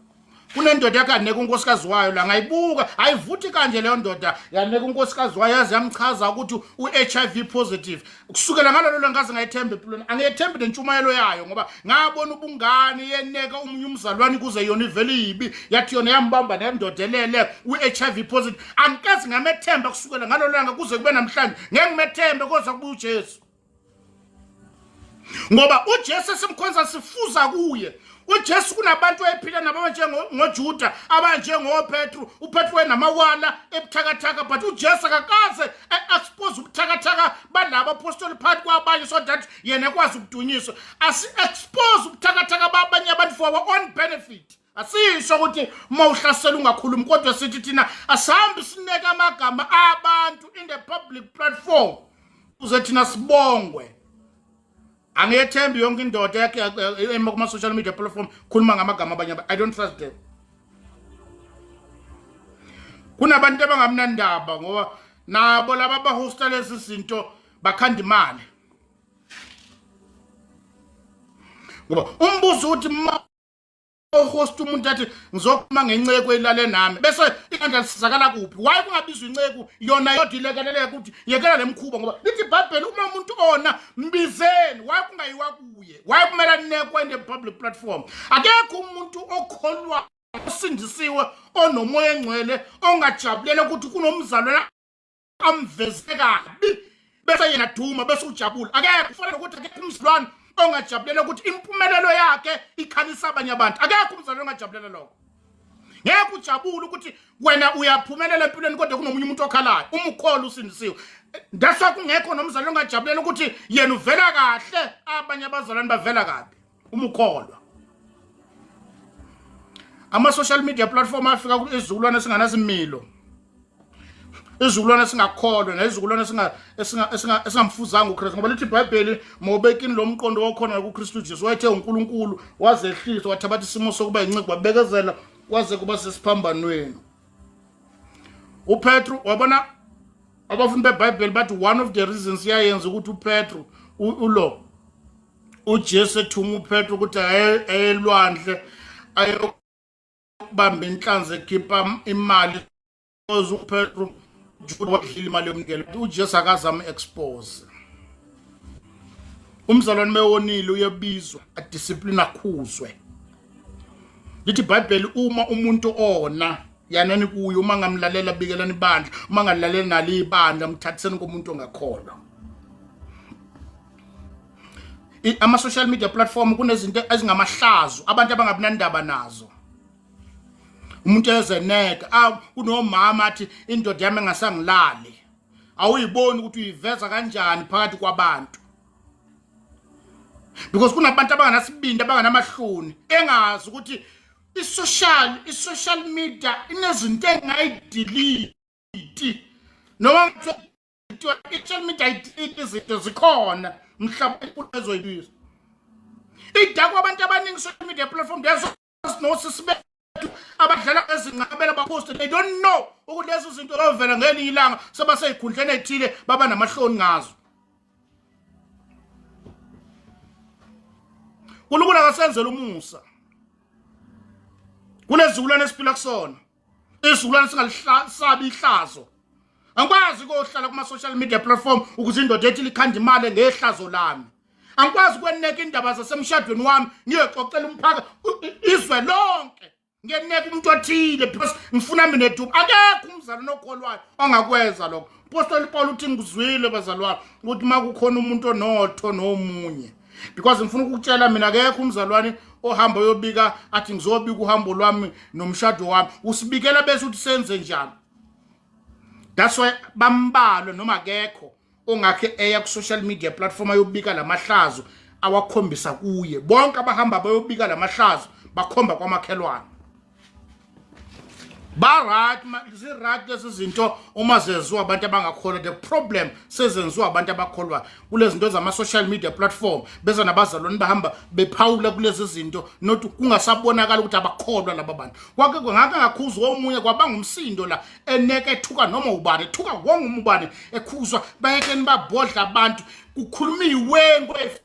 Kunendoda yakhe yaneka unkosikazi wayo la, ngayibuka ayivuthi kanje leyo ndoda yaneka unkosikazi wayo yaze yamchaza ukuthi u-HIV positive. Kusukela ngalolo ngaze ngayithemba empilweni, angiyethembi nentshumayelo yayo ngoba ngabona ubungane yeneka omunye umzalwane kuze yona ivele ibi yathi yona yambamba nendoda elele u-HIV positive. Angikaze ngamethemba kusukela ngalolo kuze kube namhlanje ngeke ngimethembe koza kuba uJesu, ngoba uJesu esimkhonza sifuza kuye. uJesu kunabantu ephila nabo njengoJuda, abanjengoPetru. uPetru enamawala ebuthakathaka, but uJesu akakaze expose ubuthakathaka balabo apostoli phakathi kwabanye so that yena ekwazi ukudunyiswa. Asi-expose ubuthakathaka babanye abantu for our own benefit. Asisho ukuthi mawuhlasela ungakhulumi, kodwa sithi thina asihambe sineke amagama abantu in the public platform uze thina sibongwe. Angiyethembi yonke indoda yakhe kuma-social media platform khuluma ngamagama abanye. I don't trust them. Kunabantu abangamnandaba ngoba nabo laba abahosta lezi zinto bakhanda imali. Ngoba umbuzo uthi host umuntu athi ngizokhuluma ngenceko elale nami bese ikandla lisizakala kuphi? Why kungabizwa inceku yona yodwa ilekelele ukuthi yekela lemkhuba? Ngoba lithi iBhayibheli uma umuntu ona mbizeni. Why kungayiwa kuye? Why kumele ninekwe in the public platform? Akekho umuntu okholwa osindisiwe onomoya engcwele ongajabulela ukuthi kunomzalwane amveze kabi bese yena duma bese ujabula. Akekho kufanele ukuthi akekho umzalwane ongajabulela ukuthi impumelelo yakhe ikhalisa abanye abantu. Akekho umzalwane ongajabulela lokho. Ngeke ujabule ukuthi wena uyaphumelela empilweni kodwa kunomunye umuntu okhalayo umkholo usindisiwe. That's why kungekho nomzalwane ongajabulela ukuthi yena uvela kahle abanye abazalwane bavela kabi umkholwa. Ama-social media platform afika izizukulwane esinganazimilo, izizukulwane singakholwa nezizukulwane esingamfuzanga uKristu. Ngoba lithi iBhayibheli mawubekini lo mqondo wakhona kuKristu Jesu wayethe uNkulunkulu wazehlisa wathabatha isimo sokuba yinciko wabekezela kwaze kuba sesiphambanweni. uPetru wabona abafundi beBhayibheli bathi one of the reasons yayenza ukuthi uPetru uJesu ethuma uPetru ukuthi ayelwandle ayobamba inhlanzi ekhipha imali because uPetru wadlila imali yomnikelo. uJesu akazama expose. Umzalwane mewonile uyebizwa adiscipline akhuzwe. Lithi iBhayibheli uma umuntu ona yanani kuyo, uma ngamlalela bikelani ibandla, uma ngalalela nali ibandla mthathiseni komuntu ongakholwa. Ama-social media platform kunezinto ezingamahlazo abantu abangabinandaba nazo. Umuntu ezeneka unomama athi indoda yami engasangilali, awuyiboni ukuthi uyiveza kanjani phakathi kwabantu, because kunabantu abanganasibindi abanganamahloni engazi ukuthi i-social media inezinto engayidelete noma i-social media idelete izinto zikhona mhlawumbe ezoyibiza idakwa abantu abaningi social media platform no abadlala ezinqabela bapost. They don't know ukuthi lezo zinto zovela ngelinye ilanga sebaseyikhundleni ethile baba namahloni ngazo. uNkulunkulu akasenzele umusa kulezizukulwane esiphila kusona, izizukulwane singalisabi ihlazo. Angikwazi ukuhlala kuma social media platform ukuze indoda ethi likhanda imali ngehlazo lami. Angikwazi ukweneka indaba zasemshadweni wami ngiyoxoxela umphakathi izwe lonke. Ngiyeneka umuntu othile because ngifuna mina edubu. Akekho umzalwane okholwayo ongakwenza lokho. Apostoli Paul uthi ngizwile bazalwane ukuthi makukhona umuntu onotho nomunye. Because ngifuna ukutshela mina akekho umzalwane ohamba yobika athi ngizobika uhambo lwami nomshado wami. Usibikela bese uthi senze njani. That's why bambalwe noma akekho ongakhe eya ku social media platform ayobika lamahlazo awakhombisa kuye. Bonke abahamba bayobika lamahlazo bakhomba kwamakhelwane. Right lezi zinto uma zenziwa abantu abangakholwa. The problem sezenziwa abantu abakholwa kulezi zinto zama social media platform beza nabazalwane bahamba bephawula kulezi zinto not kungasabonakala ukuthi abakholwa laba bantu. Kwake ngake ngakhuzwa omunye kwabanga umsindo la eneke ethuka noma ubani ethuka wonke umubani ekhuzwa bayekeni babodla abantu kukhuluma iwenkwe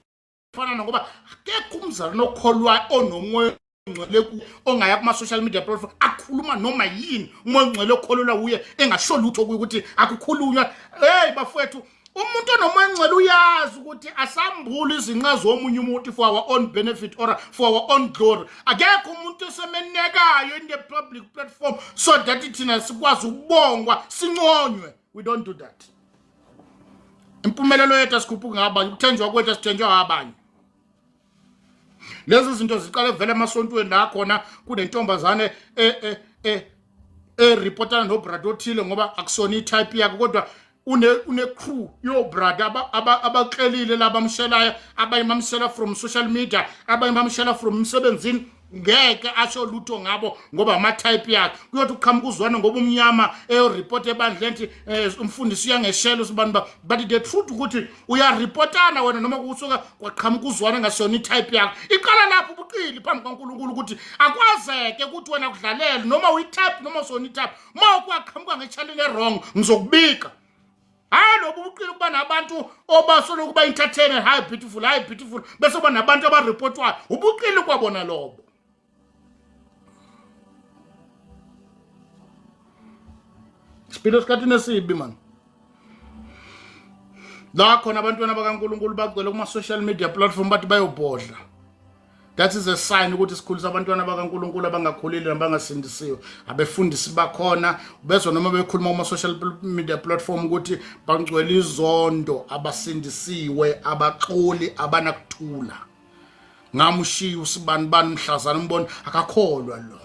efana ngoba akekho umzalwane okholwa onomoya ngcwele ongaya kuma social media platform akhuluma noma yini umoya ngcwele okholelwa uye engasho lutho ukuthi akukhulunywa. Hey bafowethu, umuntu onomoya ngcwele uyazi ukuthi asambuli izinqa zomunye umuntu for our own benefit or for our own glory. Akekho umuntu osemenekayo in the public platform so that thina sikwazi ukubongwa sinconywe. We don't do that. Impumelelo yethu asikhuphuka ngabanye, ukuthenjwa kwethu asithenjwa abanye. Lezi zinto ziqale vele emasontweni la khona kunentombazane reportana no brother othile ngoba akusona itype yakhe kodwa une crew yo brother abaxelile labamshelayo abayimamshela from social media abayimamshela from umsebenzini ngeke asho lutho ngabo ngoba ama type yakhe kuyothi uqhamuka uzwana ngoba umnyama report ebandleni umfundisi uyangeshela usibani but the truth ukuthi uya reportana wena noma kusuka kwaqhamuka uzwana ngasona itype yakhe iqala lapho ubuqili phambi kaNkulunkulu ukuthi akwazeke ukuthi wena kudlalela noma uyitype noma usona itype mawukwaqhamuka ngechannel wrong ngizokubika. Lobu buqili kuba nabantu obasolo kuba entertainer hi beautiful bese kuba nabantu abarepotwayo ubuqili kwabona lobo. Siphila esikhathini esibi man. La khona abantwana bakaNkulunkulu bagcwele kuma social media platform bathi bayobhodla. That is a sign ukuthi isikhulu sabantwana bakaNkulunkulu abangakhulile nabangasindisiwe. Abefundisi bakhona bezwe noma bekhuluma kuma social media platform ukuthi bangcwele izondo abasindisiwe abaxoli abanakuthula. Ngamushiya usibani mhlazana umbona akakholwa lo.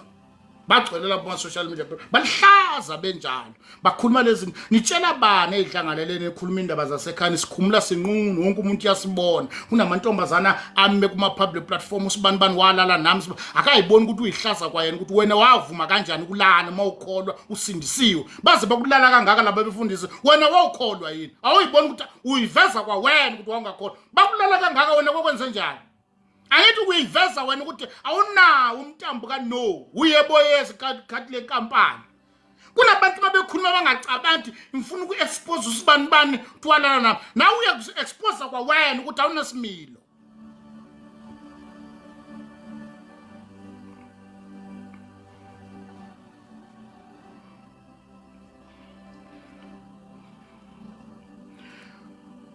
Bagcwele lapho kuma social media balihlaza benjalo bakhuluma lezi nitshela bani ezihlanganelene ekhuluma indaba zasekhaya sikhumula sinqunu wonke umuntu yasibona kunamantombazana ame kuma public platform usibani walala nami akayiboni ukuthi uyihlaza kwayena ukuthi wena wavuma kanjani kulana mawukholwa usindisiwe baze bakulala kangaka laba befundisi wena wawukholwa yini awuyiboni ukuthi uyiveza kwa wena ukuthi wangakholwa bakulala kangaka wena kokwenze njani. Angithi ukuyiveza wena ukuthi awunawo umtambo kaNo uyeboyezi khathi lenkampani. Kunabantu babekhuluma bangacabangi ngifuna uku-expose usibani twalana nami nawe uya-expose kwa wena ukuthi awunasimilo.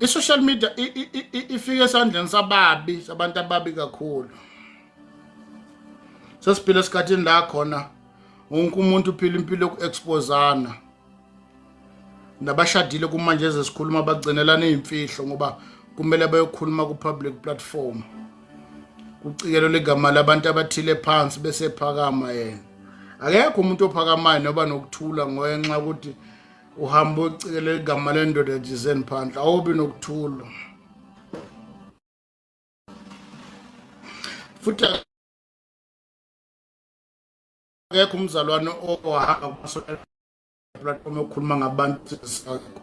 I-social media ifike esandleni sabantu ababi kakhulu. Sesiphila esikhathini la khona wonke umuntu uphila impilo yoku-expozana. Nabashadile kumanje ezesikhuluma bagcinelana izimfihlo ngoba kumele bayokhuluma ku-public platform. Kucikelo legama labantu abathile phansi bese ephakama yena. Akekho umuntu ophakamayo noba nokuthula ngenxa ukuthi uhamba ucikele igama lendoda ejizeni phandle awubi nokuthula. Futhi akekho umzalwane ohamba kuma-social platform okhuluma ngabantu sakho.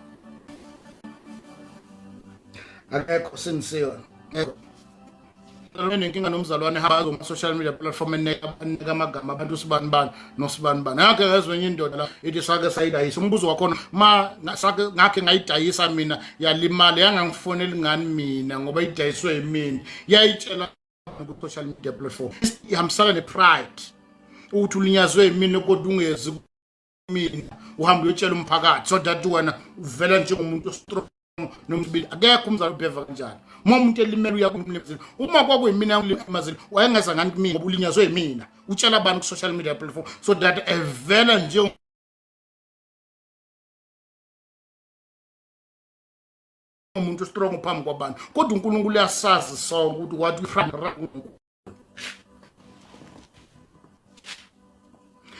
Akekho sinisiwe. Nenkinga nomzalwane hamba kuma social media platform eneka amagama abantu usibani nosibani. Ngakhe ngezwenye indoda la ithi sake sayidayisa umbuzo wakhona sake ngakhe ngayidayisa mina yalimala yangangifonela ngani mina ngoba idayiswe yimini yayitshela ku social media platform ihambisana ne-pride ukuthi ulinyazwe yimina kodwa ungezi mina uhamba uyotshela umphakathi so that wena uvela njengomuntu ostrong nomsibili akekho umzali ubheva kanjalo uma umuntu elimela uyakumlimazela uma kwakuyimina ngilimazela wayengaza ngani kimi ngoba ulinyazwe yimina utshela abantu ku social media platform so that evela nje umuntu strong phambi kwabantu kodwa uNkulunkulu uyasazi sonke ukuthi wathi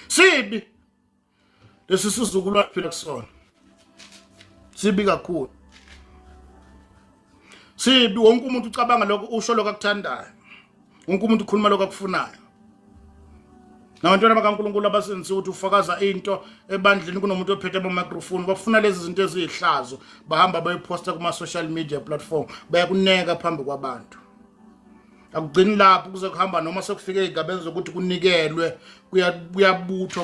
sibi lesi sizukulwane phela kusona sibi kakhulu sibi wonke umuntu ucabanga lokho usho lokho akuthandayo wonke umuntu ukhuluma lokho akufunayo nabantwana bakaNkulunkulu abasenzi ukuthi ufakaza into ebandleni kunomuntu ophethe ama-microphone bafuna lezi zinto ezihlazo bahamba bayiposta kuma social media platform bayakuneka phambi kwabantu akugcini lapho kuze kuhamba noma sekufike izigabeni zokuthi kunikelwe kuyabuthwa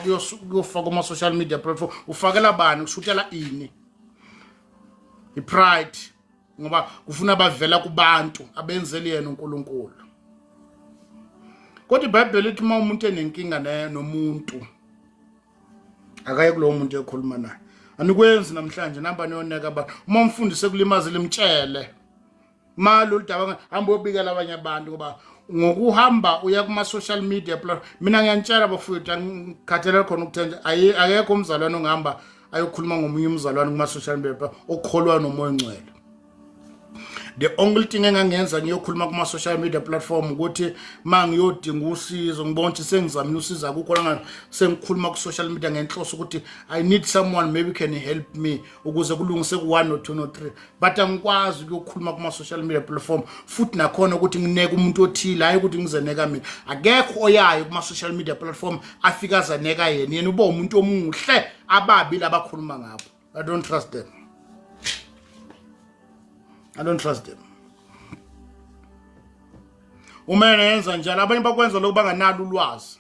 kuyofaka kuma social media platform ufakela bani ushutela ini ipride ngoba kufuna bavela kubantu abenzeli yena uNkulunkulu kodwa iBhayibheli lithi uma umuntu enenkinga nomuntu akaye kulowo muntu ekhuluma naye anikwenzi namhlanje namba niyoneka abantu uma umfundise kulimazile imtshele malo lidaba hamba uyobikela abanye abantu ngoba ngokuhamba uya kuma social media platform mina ngiyantshela bafowethu angikhathele khona ukuthenja akekho umzalwane ongahamba ayokhuluma ngomunye umzalwane kuma social media okholwa nomoya ongcwele. The only thing engangenza ngiyokhuluma kuma social media platform ukuthi mangiyodinga usizo ngibona ukuthi sengizamile usiza kukho la sengikhuluma ku social media ngenhloso ukuthi I need someone maybe can help me ukuze kulungise ku 1 or 2 or 3 but angikwazi ukuyokhuluma kuma social media platform futhi nakhona ukuthi ngineke umuntu othile hayi ukuthi ngizeneka mina akekho oyayo kuma social media platform afika zaneka yena uba umuntu omuhle ababi labakhuluma ngabo. I don't trust them. I don't trust them. Uma yenza njalo abanye bakwenza lokho banganalo ulwazi.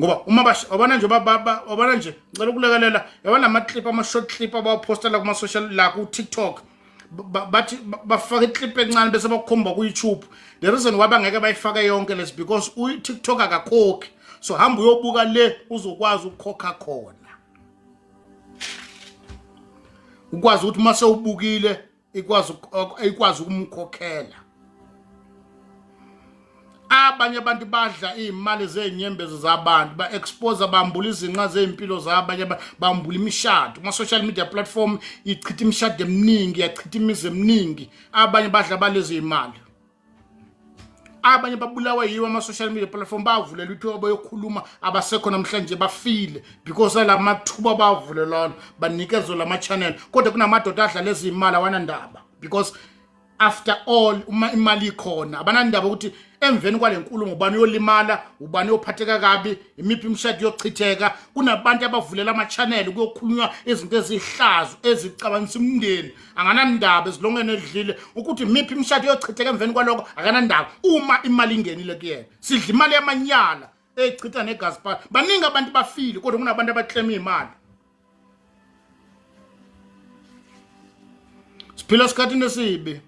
Ngoba uma abana nje abana nje ngicela ukulekelela yabona ama clip ama short clip abawapostela kuma social la ku TikTok bathi bafaka iclip encane bese bakukhomba ku YouTube. The reason why bangeke bayifake yonke les because uTikTok akakhokhi. So hamba uyobuka le uzokwazi ukukhokha khona. Ukwazi ukuthi mase ubukile ikwazi ukumkhokhela. Abanye abantu badla imali zenyembezi zabantu ba expose bambula izinqa zeimpilo zabanye bambula imishado kuma social media platform ichitha imishado eminingi yachitha imizi eminingi abanye badla balezi imali. Abanye babulawa yiwo ama social media platform bavulela ithuba bayokhuluma abasekho namhlanje bafile because ala mathuba bavulelana banikezo lama channel kodwa kunamadoda adla lezi imali awanandaba because after all uma imali ikhona abanandaba ukuthi emveni kwalenkulumo ubani yolimala ubani yophatheka kabi imiphi imishado yochitheka kunabantu abavulela ama channel kuyokhulunywa izinto ezihlazo ezicabanisa umndeni anganandaba ezilongene edlile ukuthi imiphi imishado yochitheka emveni kwaloko akanandaba uma imali ingenile kuyena sidla imali yamanyala echitha negaspar baningi abantu bafile kodwa kunabantu abaclaim imali. Siphila esikhathini esibi.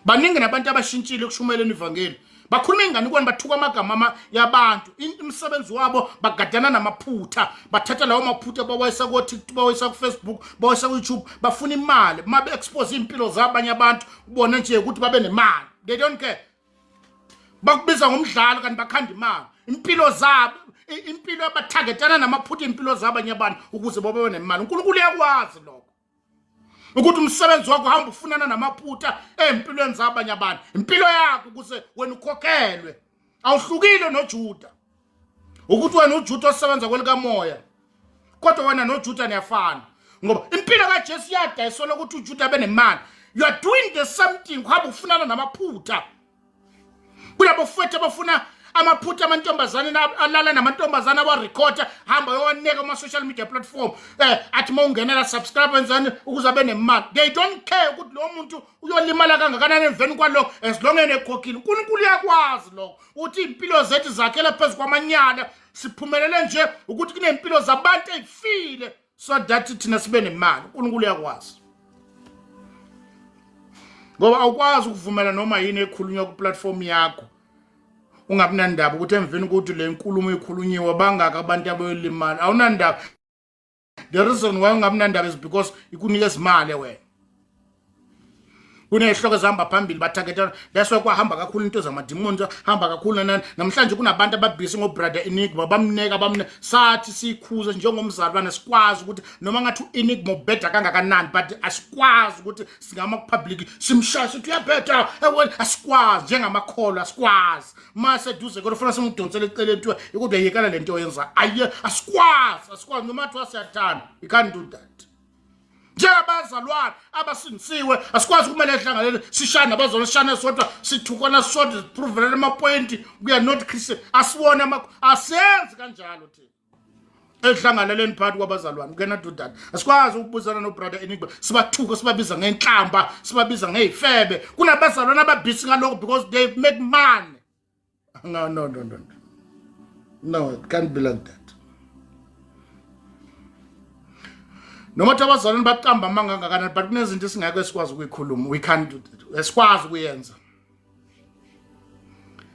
Baningi nabantu abashintshile kushumayeleni ivangeli bakhuluma ingane kwani bathuka amagama yabantu imisebenzi wabo bagadana namaphutha bathatha lawo maphutha bawayisa ku TikTok bawayisa ku Facebook bawayisa ku YouTube bafuna imali mabe expose impilo zabanye abantu ubona nje ukuthi babe nemali they don't care bakubiza ngomdlalo kanti bakhanda imali impilo zabo impilo abatargetana namaphutha impilo zabanye abantu ukuze babe nemali uNkulunkulu uyakwazi lokho ukuthi umsebenzi wakho hamba ufunana namaphutha empilweni zabanye abantu impilo yakho ukuze wena ukhokhelwe awuhlukile noJuda ukuthi wena uJuda osebenza kwelika moya kodwa wena noJuda niyafana ngoba impilo kaJesu yadayisola ukuthi uJuda abe nemali you are doing the same thing hamba ufunana namaphutha kulabo futhi abafuna amaphutha amantombazane alala namantombazane abarecorder hamba yoneka kuma social media platform athi mawungenela subscribe wenzani ukuze abe nemali they don't care ukuthi lo muntu uyolimala kangakanani emveni kwalokho as long as ekhokhile uNkulunkulu yakwazi lokho uthi impilo zethu zakhela phezulu kwamanyala siphumelele nje ukuthi kunempilo zabantu ezifile so that thina sibe nemali uNkulunkulu yakwazi. ngoba awukwazi ukuvumela noma yini ekhulunywa ku platform yakho ungabinandaba ukuthi emveni ukuthi le nkulumo ekhulunyiwe bangaka abantu abayolimala awunandaba. The reason why ungabinandaba is because ikunikeza imali wena. Kunehloko zihamba phambili bathaketha, that's why kwahamba kakhulu into zamademons, hamba kakhulu namhlanje kunabantu ababhisi ngobrother Enigma bamneka sathi sikhuze njengomzalwane sikwazi ukuthi noma ngathi Enigma ubheda kangakanani but asikwazi ukuthi singama public simshaya sithi uyabheda asikwazi njengamakholwa asikwazi mase duze kodwa ufuna simudonsele ecele ethu ukuthi ayekala lento oyenza aye asikwazi noma athi wasiyathanda you can't do that. Njengabazalwane abasinisiwe asikwazi kumele ehlanganele sishana abazalwane sishana sodwa sithukana sodwa siprovelele amapointi we are not Christian asibone asenzi kanjalo thina ehlanganeleni phakathi kwabazalwane we cannot do that. Asikwazi ukubuzana no brother Enigma sibathuka sibabiza ngenhlamba sibabiza ngezifebe kunabazalwane ababhisi ngalokho because they make money. No, it can't be like that. Noma abazalwane baqamba amanga kanani but kunezinto esingeke sikwazi ukuyikhuluma we can't do that. Esikwazi ukuyenza.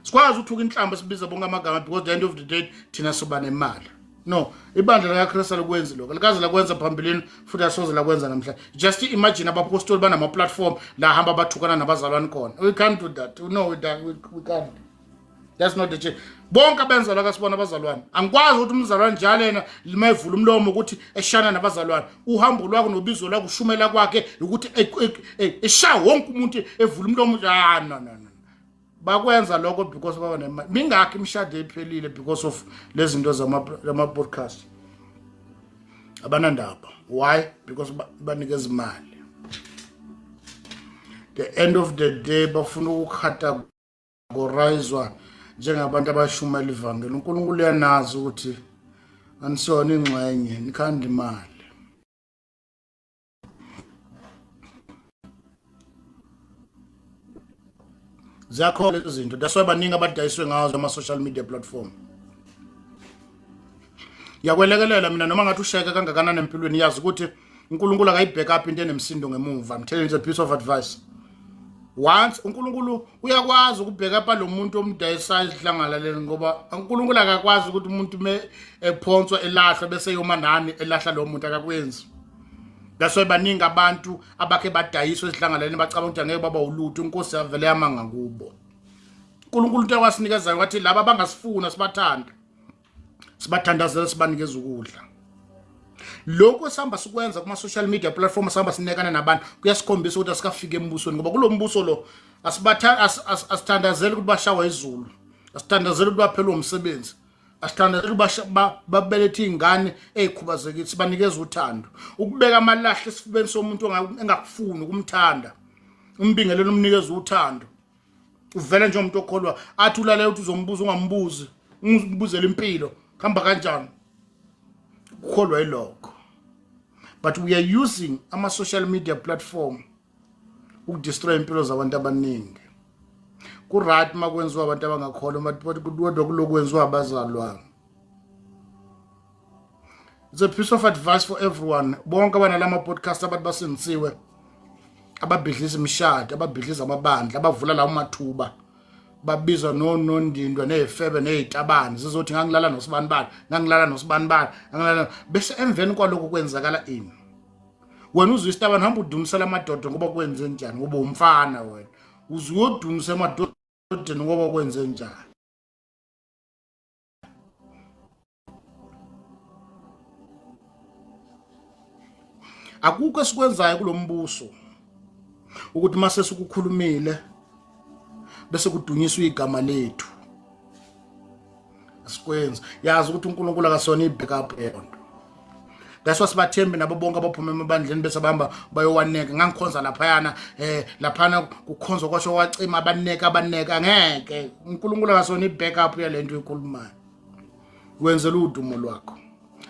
Sikwazi ukuthuka inhlamba sibiza bonke amagama because at the end of the day thina soba nemali. No, ibandla likaKristu lokwenza lokho. Likaze lakwenza phambilini futhi asoze lakwenza namhlanje. Just imagine abapostoli banama platform la hamba bathukana nabazalwane khona. We can't do that. No, we can't. That's not the change. Bonke abenza la kasibona abazalwane. Angikwazi ukuthi umzalwane njalo yena limevula umlomo ukuthi eshana nabazalwane. Uhambo lwakho nobizo lwakho ushumela kwakhe ukuthi esha wonke umuntu evula umlomo no. Bakwenza lokho because baba nemali. Mingakho imishado ephelile because of lezi zinto zama podcast. Abanandaba. Why? Because banikeza imali. The end of the day bafuna ukukhatha ngorizwa njengabantu abashumela ivangeli. uNkulunkulu uyanazi ukuthi anisona ingxenye nikhanda imali. Zakho lezi zinto that's why baningi abadayiswe ngazo ama social media platform. Yakwelekelela mina noma ngathi ushayeka kangakanani empilweni yazi ukuthi uNkulunkulu akayibheka up into enemsindo ngemuva. I'm telling you a piece of advice. Once uNkulunkulu uyakwazi ukubheka pha lo muntu omdayisayo ihlangalaleni ngoba uNkulunkulu akakwazi ukuthi umuntu ephonswa elahla bese yoma nani elahla lo muntu akakwenzi. That's why baningi abantu abakhe badayiswa ihlangalaleni bacabanga ukuthi angeke baba ulutho inkosi yavele yamanga kubo. uNkulunkulu into akwasinikeza wathi laba abangasifuna sibathandazela sibanikeza ukudla. Lokho sihamba sikwenza kuma social media platform sihamba sinekana nabantu kuyasikhombisa ukuthi asikafike embusweni ngoba kulo mbuso lo asithandazela ukuthi bashawa izulu, asithandazela ukuthi baphela umsebenzi, asithandazela ukuthi babelethe izingane ezikhubazekile sibanikeza uthando, ukubeka amalahle esifubeni somuntu engakufuni ukumthanda, umbingelelo umnikeza uthando. Uvela nje umuntu okholwa athi ulale uthi uzombuza ungambuzi umbuzela impilo khamba kanjani ukholwa yilokho. But we are using ama social media platform ukudestroy impilo zabantu abaningi. Ku right makwenziwa abantu abangakholwa but kodwa kulokwenziwa abazalwane. It's a piece of advice for everyone. Bonke abanalama podcast abantu basinisiwe ababhidlisa imishado, ababhidlisa amabandla, abavula lawo mathuba. Babizwa nondindwa nezifebe nezitabani sizothi ngangilala nosibani ngangilala bese emveni kwaloko kwenzakala ini. Wena uzwe isitabani hamba udumisela amadoda ngoba kwenze njani ngoba umfana wena. Uzwe udumise amadoda ngoba kwenze njani. Akukho esikwenzayo kulombuso ukuthi mase sikukhulumile bese kudunyiswa igama lethu. Asikwenza yazi ukuthi uNkulunkulu akasona ibackup yonto. That's why sibathembe nabo bonke abaphuma emabandleni bese bahamba bayowaneka ngangikhonza laphana kukhonzwa kwasho wacima abaneka ngeke. uNkulunkulu akasona ibackup yalento ekhulumayo. Wenzela udumo lwakho.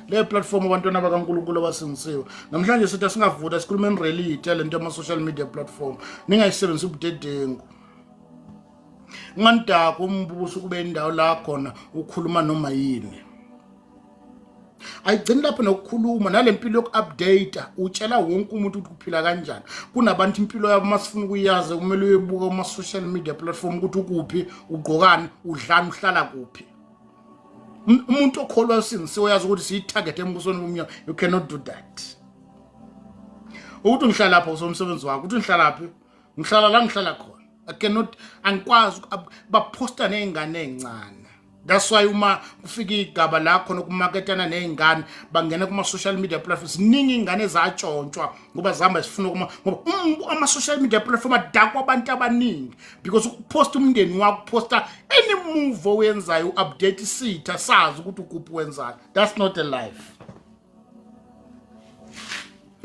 Le platform abantwana bakaNkulunkulu abasinisiwe namhlanje sithi singavuta sikhuluma in reality lento ama social media platform ningayisebenzisa ubudedengu. Ngandaka umbuso kube indawo la khona ukhuluma noma yini. ayigcini lapho nokukhuluma nalempilo yoku-update utshela wonke umuntu ukuthi uphila kanjani. Kunabantu impilo yabo masifuna ukuyazi kumele uyebuka kuma-social media platform ukuthi ukuphi, ugqokani, udlani, uhlala kuphi. Umuntu okholwa usinisiwe uyazi ukuthi siyi-target embusweni bomnyama. You cannot do that. Ukuthi ngihlala lapha usomsebenzi wakho, ukuthi ngihlala laphi, ngihlala la ngihlala khona. I cannot, angikwazi baphosta ney'ngane ey'ncane. That's why uma kufika igaba la khona ukumaketana ney'ngane bangena kuma-social media platforms. Ziningi iy'ngane ezatshontshwa ngoba zihamba zifuna ngoba ama-social media platform adakwa abantu abaningi because ukuposta umndeni wakho, ukuposta any move owenzayo, u-update isitha sazi ukuthi ukuphi wenzayo. That's not a life.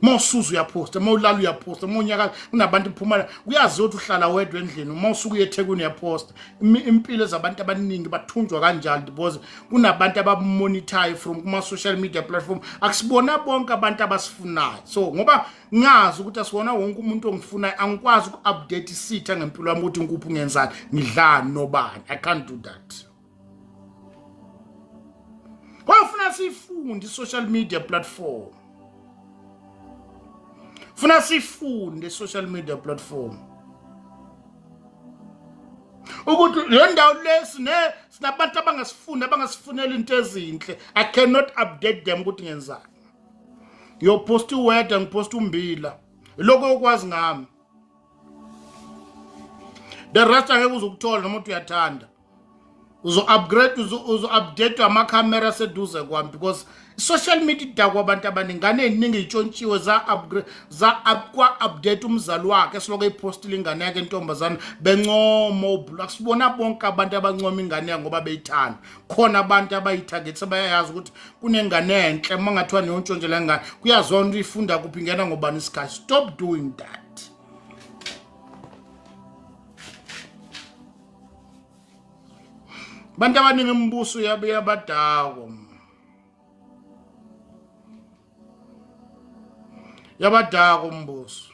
Mawusuza uyaposta, mawulala uyaposta, mawunyaka kunabantu phumala uyazi ukuthi uhlala wedwa endlini, mawusuka uyeThekwini uyaposta. Impilo zabantu abaningi bathunjwa kanjalo because kunabantu abamonitayo from kuma-social media platform. Akusibona bonke abantu abasifunayo. So ngoba ngazi ukuthi asibona wonke umuntu ongifunayo, angikwazi uku-update isitha ngempilo yami ukuthi ngikuphi ngenzani, ngidlani nobani. I can't do that. Kwafuna sifunde i-social media platform. Funa sifunde social media platform. Ukuthi le ndawo lesi sinabantu abangasifunela into ezinhle. I cannot update them ukuthi ngenzani. Ngiyoposta uwedwa, ngiposta umbila. Lokho okwazi ngami. The rest angeke uzukuthola noma uthi uyathanda. Uzo-upgrade, uzo-update ama-camera seduze kwami because social media idakwa abantu abaningi. Ingane eziningi iy'tshontshiwe kwa-update umzali wakhe esiloko eyipostile ingane yakhe entombazane bencoma. Akusibona bonke abantu abancoma ingane yakhe ngoba beyithanda. Khona abantu abayithagethi abayayazi ukuthi kunengane enhle uma ngathiwa niyontshontshela ingane kuyazona ukuthi ifunda kuphi ingena ngobani isikhathi. Stop doing that. Bantu abaningi imbuso yabadakwa. Yabadakwa umbuso.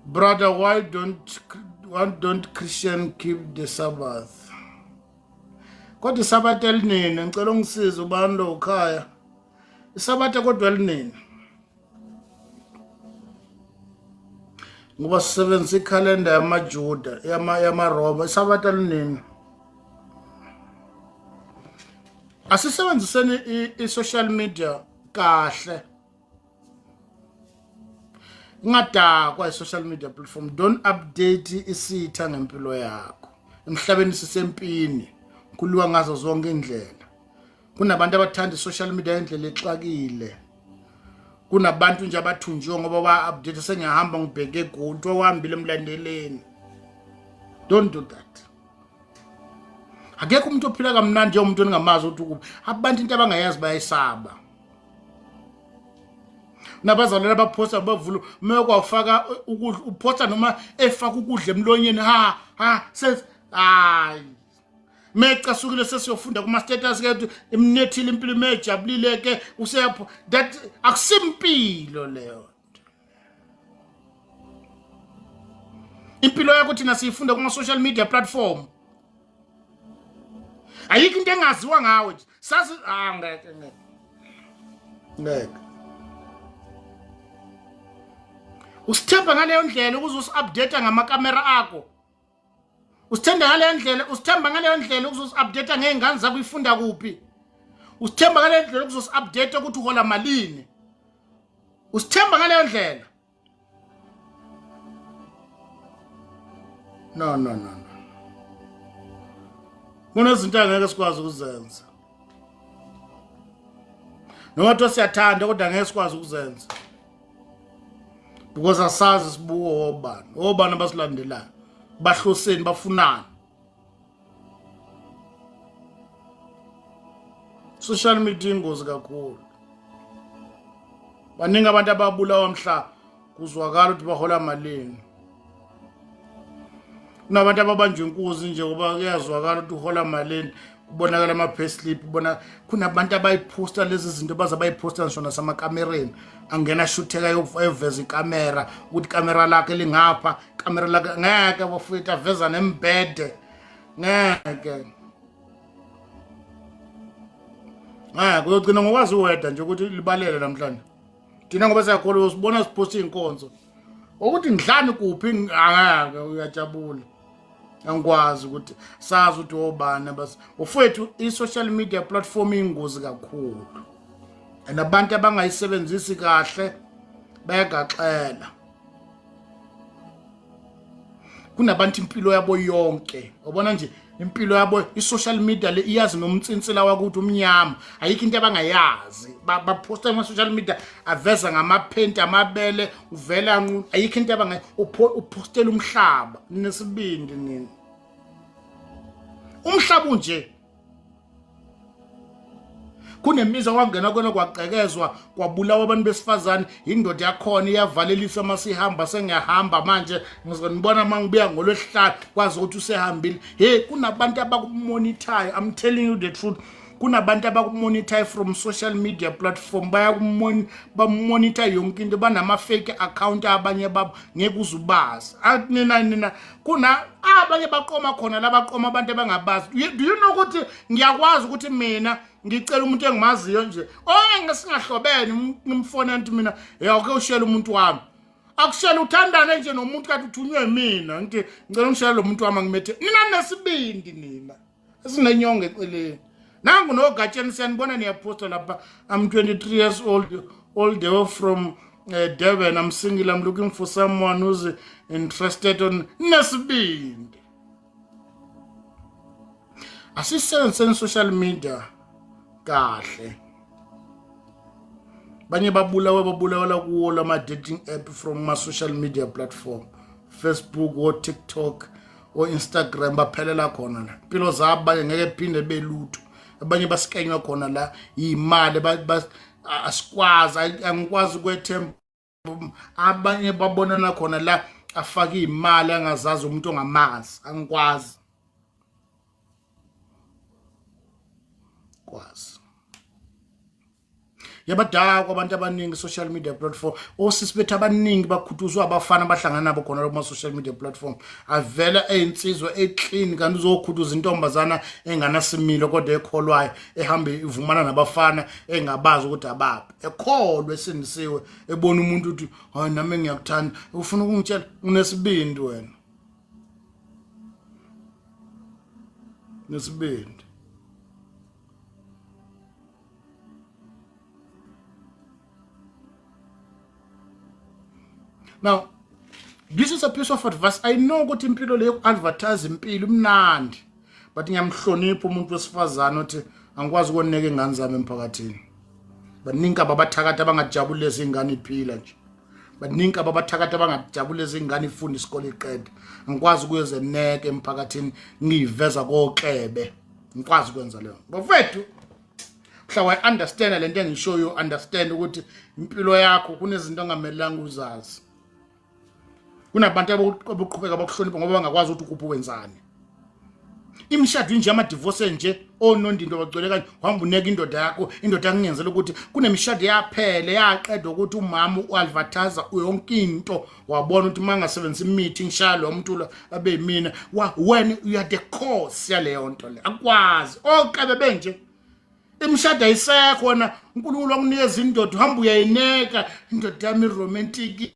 Brother, why don't Christian keep the Sabbath? Kodwa iSabbath elinini ngicela ungisize ubani lo ukhaya. iSabbath kodwa elinini. Ngoba sisebenzisa ikhalenda yamaJuda, yamaRoma, iSabbath elinini. Asisebenziseni i-social media kahle. Ngadakwa i-social media platform. Don't update isitha ngempilo yakho. Emhlabeni sisempini. Kuliwa ngazo zonke indlela. Kunabantu abathanda i-social media indlela exakile. Kunabantu nje abathunjiwe ngoba ba-update sengiyahamba ngibheke eGoli wahambile emlandeleni. Don't do that. Akekho umuntu ophila kamnandi umuntu ongamazi ukuthi ukuphi. Abantu into abangayazi bayayisaba. Nabazalwana abaphosta bavula mekwafaka ukudla uphosta noma efaka ukudla emlonyeni hayi mecasukile sesiyofunda kuma status ke imnethile impilo imejabulile ke useyapho that akusimpilo leyo. Impilo yakho thina siyifunda kuma social media platform. Ayikho into engaziwa ngawe sazi ngeke usithemba ngaleyo ndlela ukuze usi-update ngamakamera akho. Usithemba ngaleyo ndlela ukuze usi-update ngey'ngane zakho ifunda kuphi. Usithemba ngaleyo ndlela ukuze usi-update ukuthi uhola malini. Usithemba ngaleyo ndlela. No. Kunezinto angeke sikwazi ukuzenza. Nomathi siyathanda kodwa angeke sikwazi ukuzenza. Because asazi sibuko obani abasilandelayo. Bahloseni bafunana. Social media ingozi kakhulu. Baningi abantu ababulawa mhla kuzwakala ukuthi bahola malini. Kunabantu ababanjwe inkuzi nje ngoba kuyazwakala ukuthi uhola malini. Kubonakala ama-payslip, kunabantu abayiposta lezi zinto baza bayiposta ngisho nasemakamereni. Angena shutheka yoveza ikamera ukuthi ikamera lakhe lingapha, ikamera lakhe ngeke bafuyita aveza nembhede. Ngeke. Kuyogcina ngokwazi uweda nje ukuthi libalele namhlanje. Thina ngoba siyakholwa usibona siposta inkonzo. Ukuthi ngidlani kuphi angeke uyajabula. Angikwazi ukuthi sazi ukuthi obani bas. Ufethu i-social media platform ingozi kakhulu. And abantu abangayisebenzisi kahle bayagaxela. Kunabantu impilo yabo yonke. Ubona nje impilo yabo i-social media le iyazi nomtsintsila wakuthi umnyama. Ayikho into abangayazi. Baposta ama-social media aveza ngamaphenti amabele uvela nqunu. Ayikho into abangayazi. Upostela umhlaba nesibindi nini. Umhlaba unje. Kunemiza kwangena kona kwaqekezwa kwabulawa abantu besifazane indoda yakhona iyavalelisa masihamba sengiyahamba manje ngizonibona mangibuya ngolwesihlanu kwazi ukuthi usehambile. Hey kunabantu abakumonitayo. I'm telling you the truth. Kunabantu abakumonitayo from social media platform bamonitor yonke into banama fake account abanye babo ngeke uzubazi. Nina kuna abanye baqoma khona labaqoma abantu abangabazi. Do you know ukuthi ngiyakwazi ukuthi mina ngicela umuntu engimaziyo nje ngesingahlobene ngimfone nti mina yake ushela umuntu wami akushela uthandane nje nomuntu kathi uthunywe mina ngithi ngicela ungishela lo muntu wami ngimethe nina nesibindi nina esinenyonge eceleni nangu nogatsheni siyanibona niyaposta lapha. I'm 23 years old all the way from Durban. I'm single. I'm looking for someone who's interested on nesibindi. Asisebenzise social media kahle. Banye babulawela kuwo lama dating app from ma social media platform, Facebook or TikTok or Instagram baphelela khona la. Impilo zabo abanye ngeke phinde belutho. Abanye basikenywa khona la imali asikwazi angikwazi kwethemba. Abanye babonana khona la afaka imali angazazi umuntu ongamazi angikwazi. Kwazi yabadala kwabantu abaningi social media platform osisi bethu abaningi bakhutuzwa abafana bahlangana nabo khona kuma social media platform avela einsizwa eclean kanti uzokhutuza intombazana enganasimilo kodwa ekholwayo ehambe ivumana nabafana engabazi ukuthi ababe ekholwe esindisiwe ebona umuntu uthi hayi nami ngiyakuthanda ufuna ukungitshela unesibindi wena nesibindi. Now, this is a piece of advice. I know ukuthi impilo leyo advertise impilo imnandi. But ngiyamhlonipha umuntu wesifazana uthi angikwazi ukoneka ingane zami emphakathini. Baningi ababathakatha abangajabulisa ingane iphila nje. Baningi ababathakatha abangajabulisa ingane ifunda isikole iqeda. Angikwazi ukuyeneka emphakathini ngiyiveza koklebe. Ngikwazi ukwenza leyo. Bafethu mhla I understand le nto engisho you understand ukuthi impilo yakho kunezinto ongamelanga uzazi. Kunabantu aboqhubeka bakuhlonipha ngoba bangakwazi ukuthi ukuphi wenzani. Imishado nje ama divorce nje onondindo bagcwele kanje uhamba uneka indoda yakho indoda yakungenzela ukuthi kunemishado yaphele yaqeda ukuthi umama uadvertise yonke into wabona ukuthi mangasebenzisa imithi ngishaya lo muntu lo abe yimina when you are the cause yaleyo nto le akwazi oqebe benje imishado ayisekho wena uNkulunkulu akunikeza indoda uhamba uyayineka indoda yami romantic